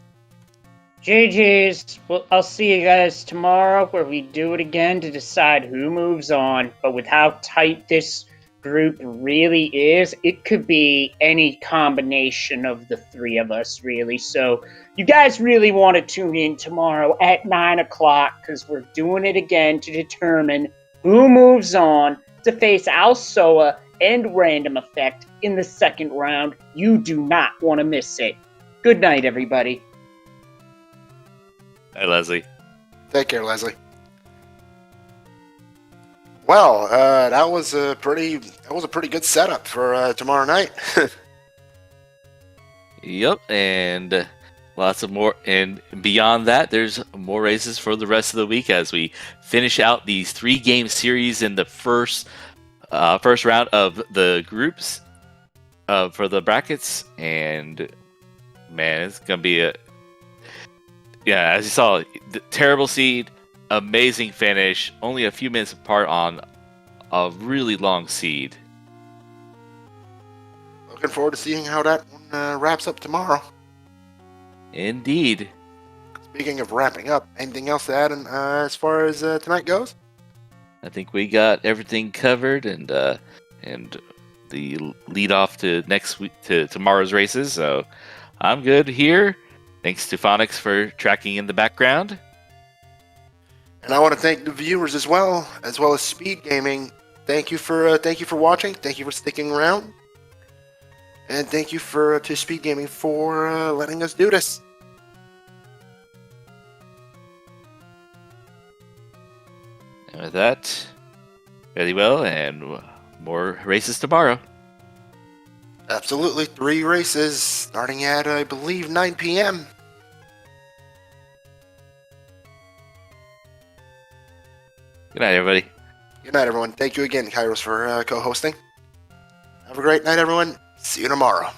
GG's. Well, I'll see you guys tomorrow where we do it again to decide who moves on. But with how tight this group really is, it could be any combination of the three of us, really. So you guys really want to tune in tomorrow at 9 o'clock because we're doing it again to determine who moves on to face Alsoa and Random Effect in the second round. You do not want to miss it. Good night, everybody. Hi, Leslie. Take care, Leslie. Well, that was a pretty good setup for tomorrow night. Yep, and lots of more. And beyond that, there's more races for the rest of the week as we finish out these 3-game series in the first round of the groups for the brackets. And man, it's gonna be as you saw, the terrible seed, amazing finish, only a few minutes apart on a really long seed. Looking forward to seeing how that one wraps up tomorrow. Indeed. Speaking of wrapping up, anything else to add as far as tonight goes? I think we got everything covered, and the lead off to next week to tomorrow's races. So I'm good here. Thanks to Phonics for tracking in the background. And I want to thank the viewers as well as SpeedGaming. Thank you for watching. Thank you for sticking around, and thank you to SpeedGaming for letting us do this. And with that, very well, and more races tomorrow. Absolutely, 3 races starting at I believe 9 p.m. Good night, everybody. Good night, everyone. Thank you again, Kairos, for co-hosting. Have a great night, everyone. See you tomorrow.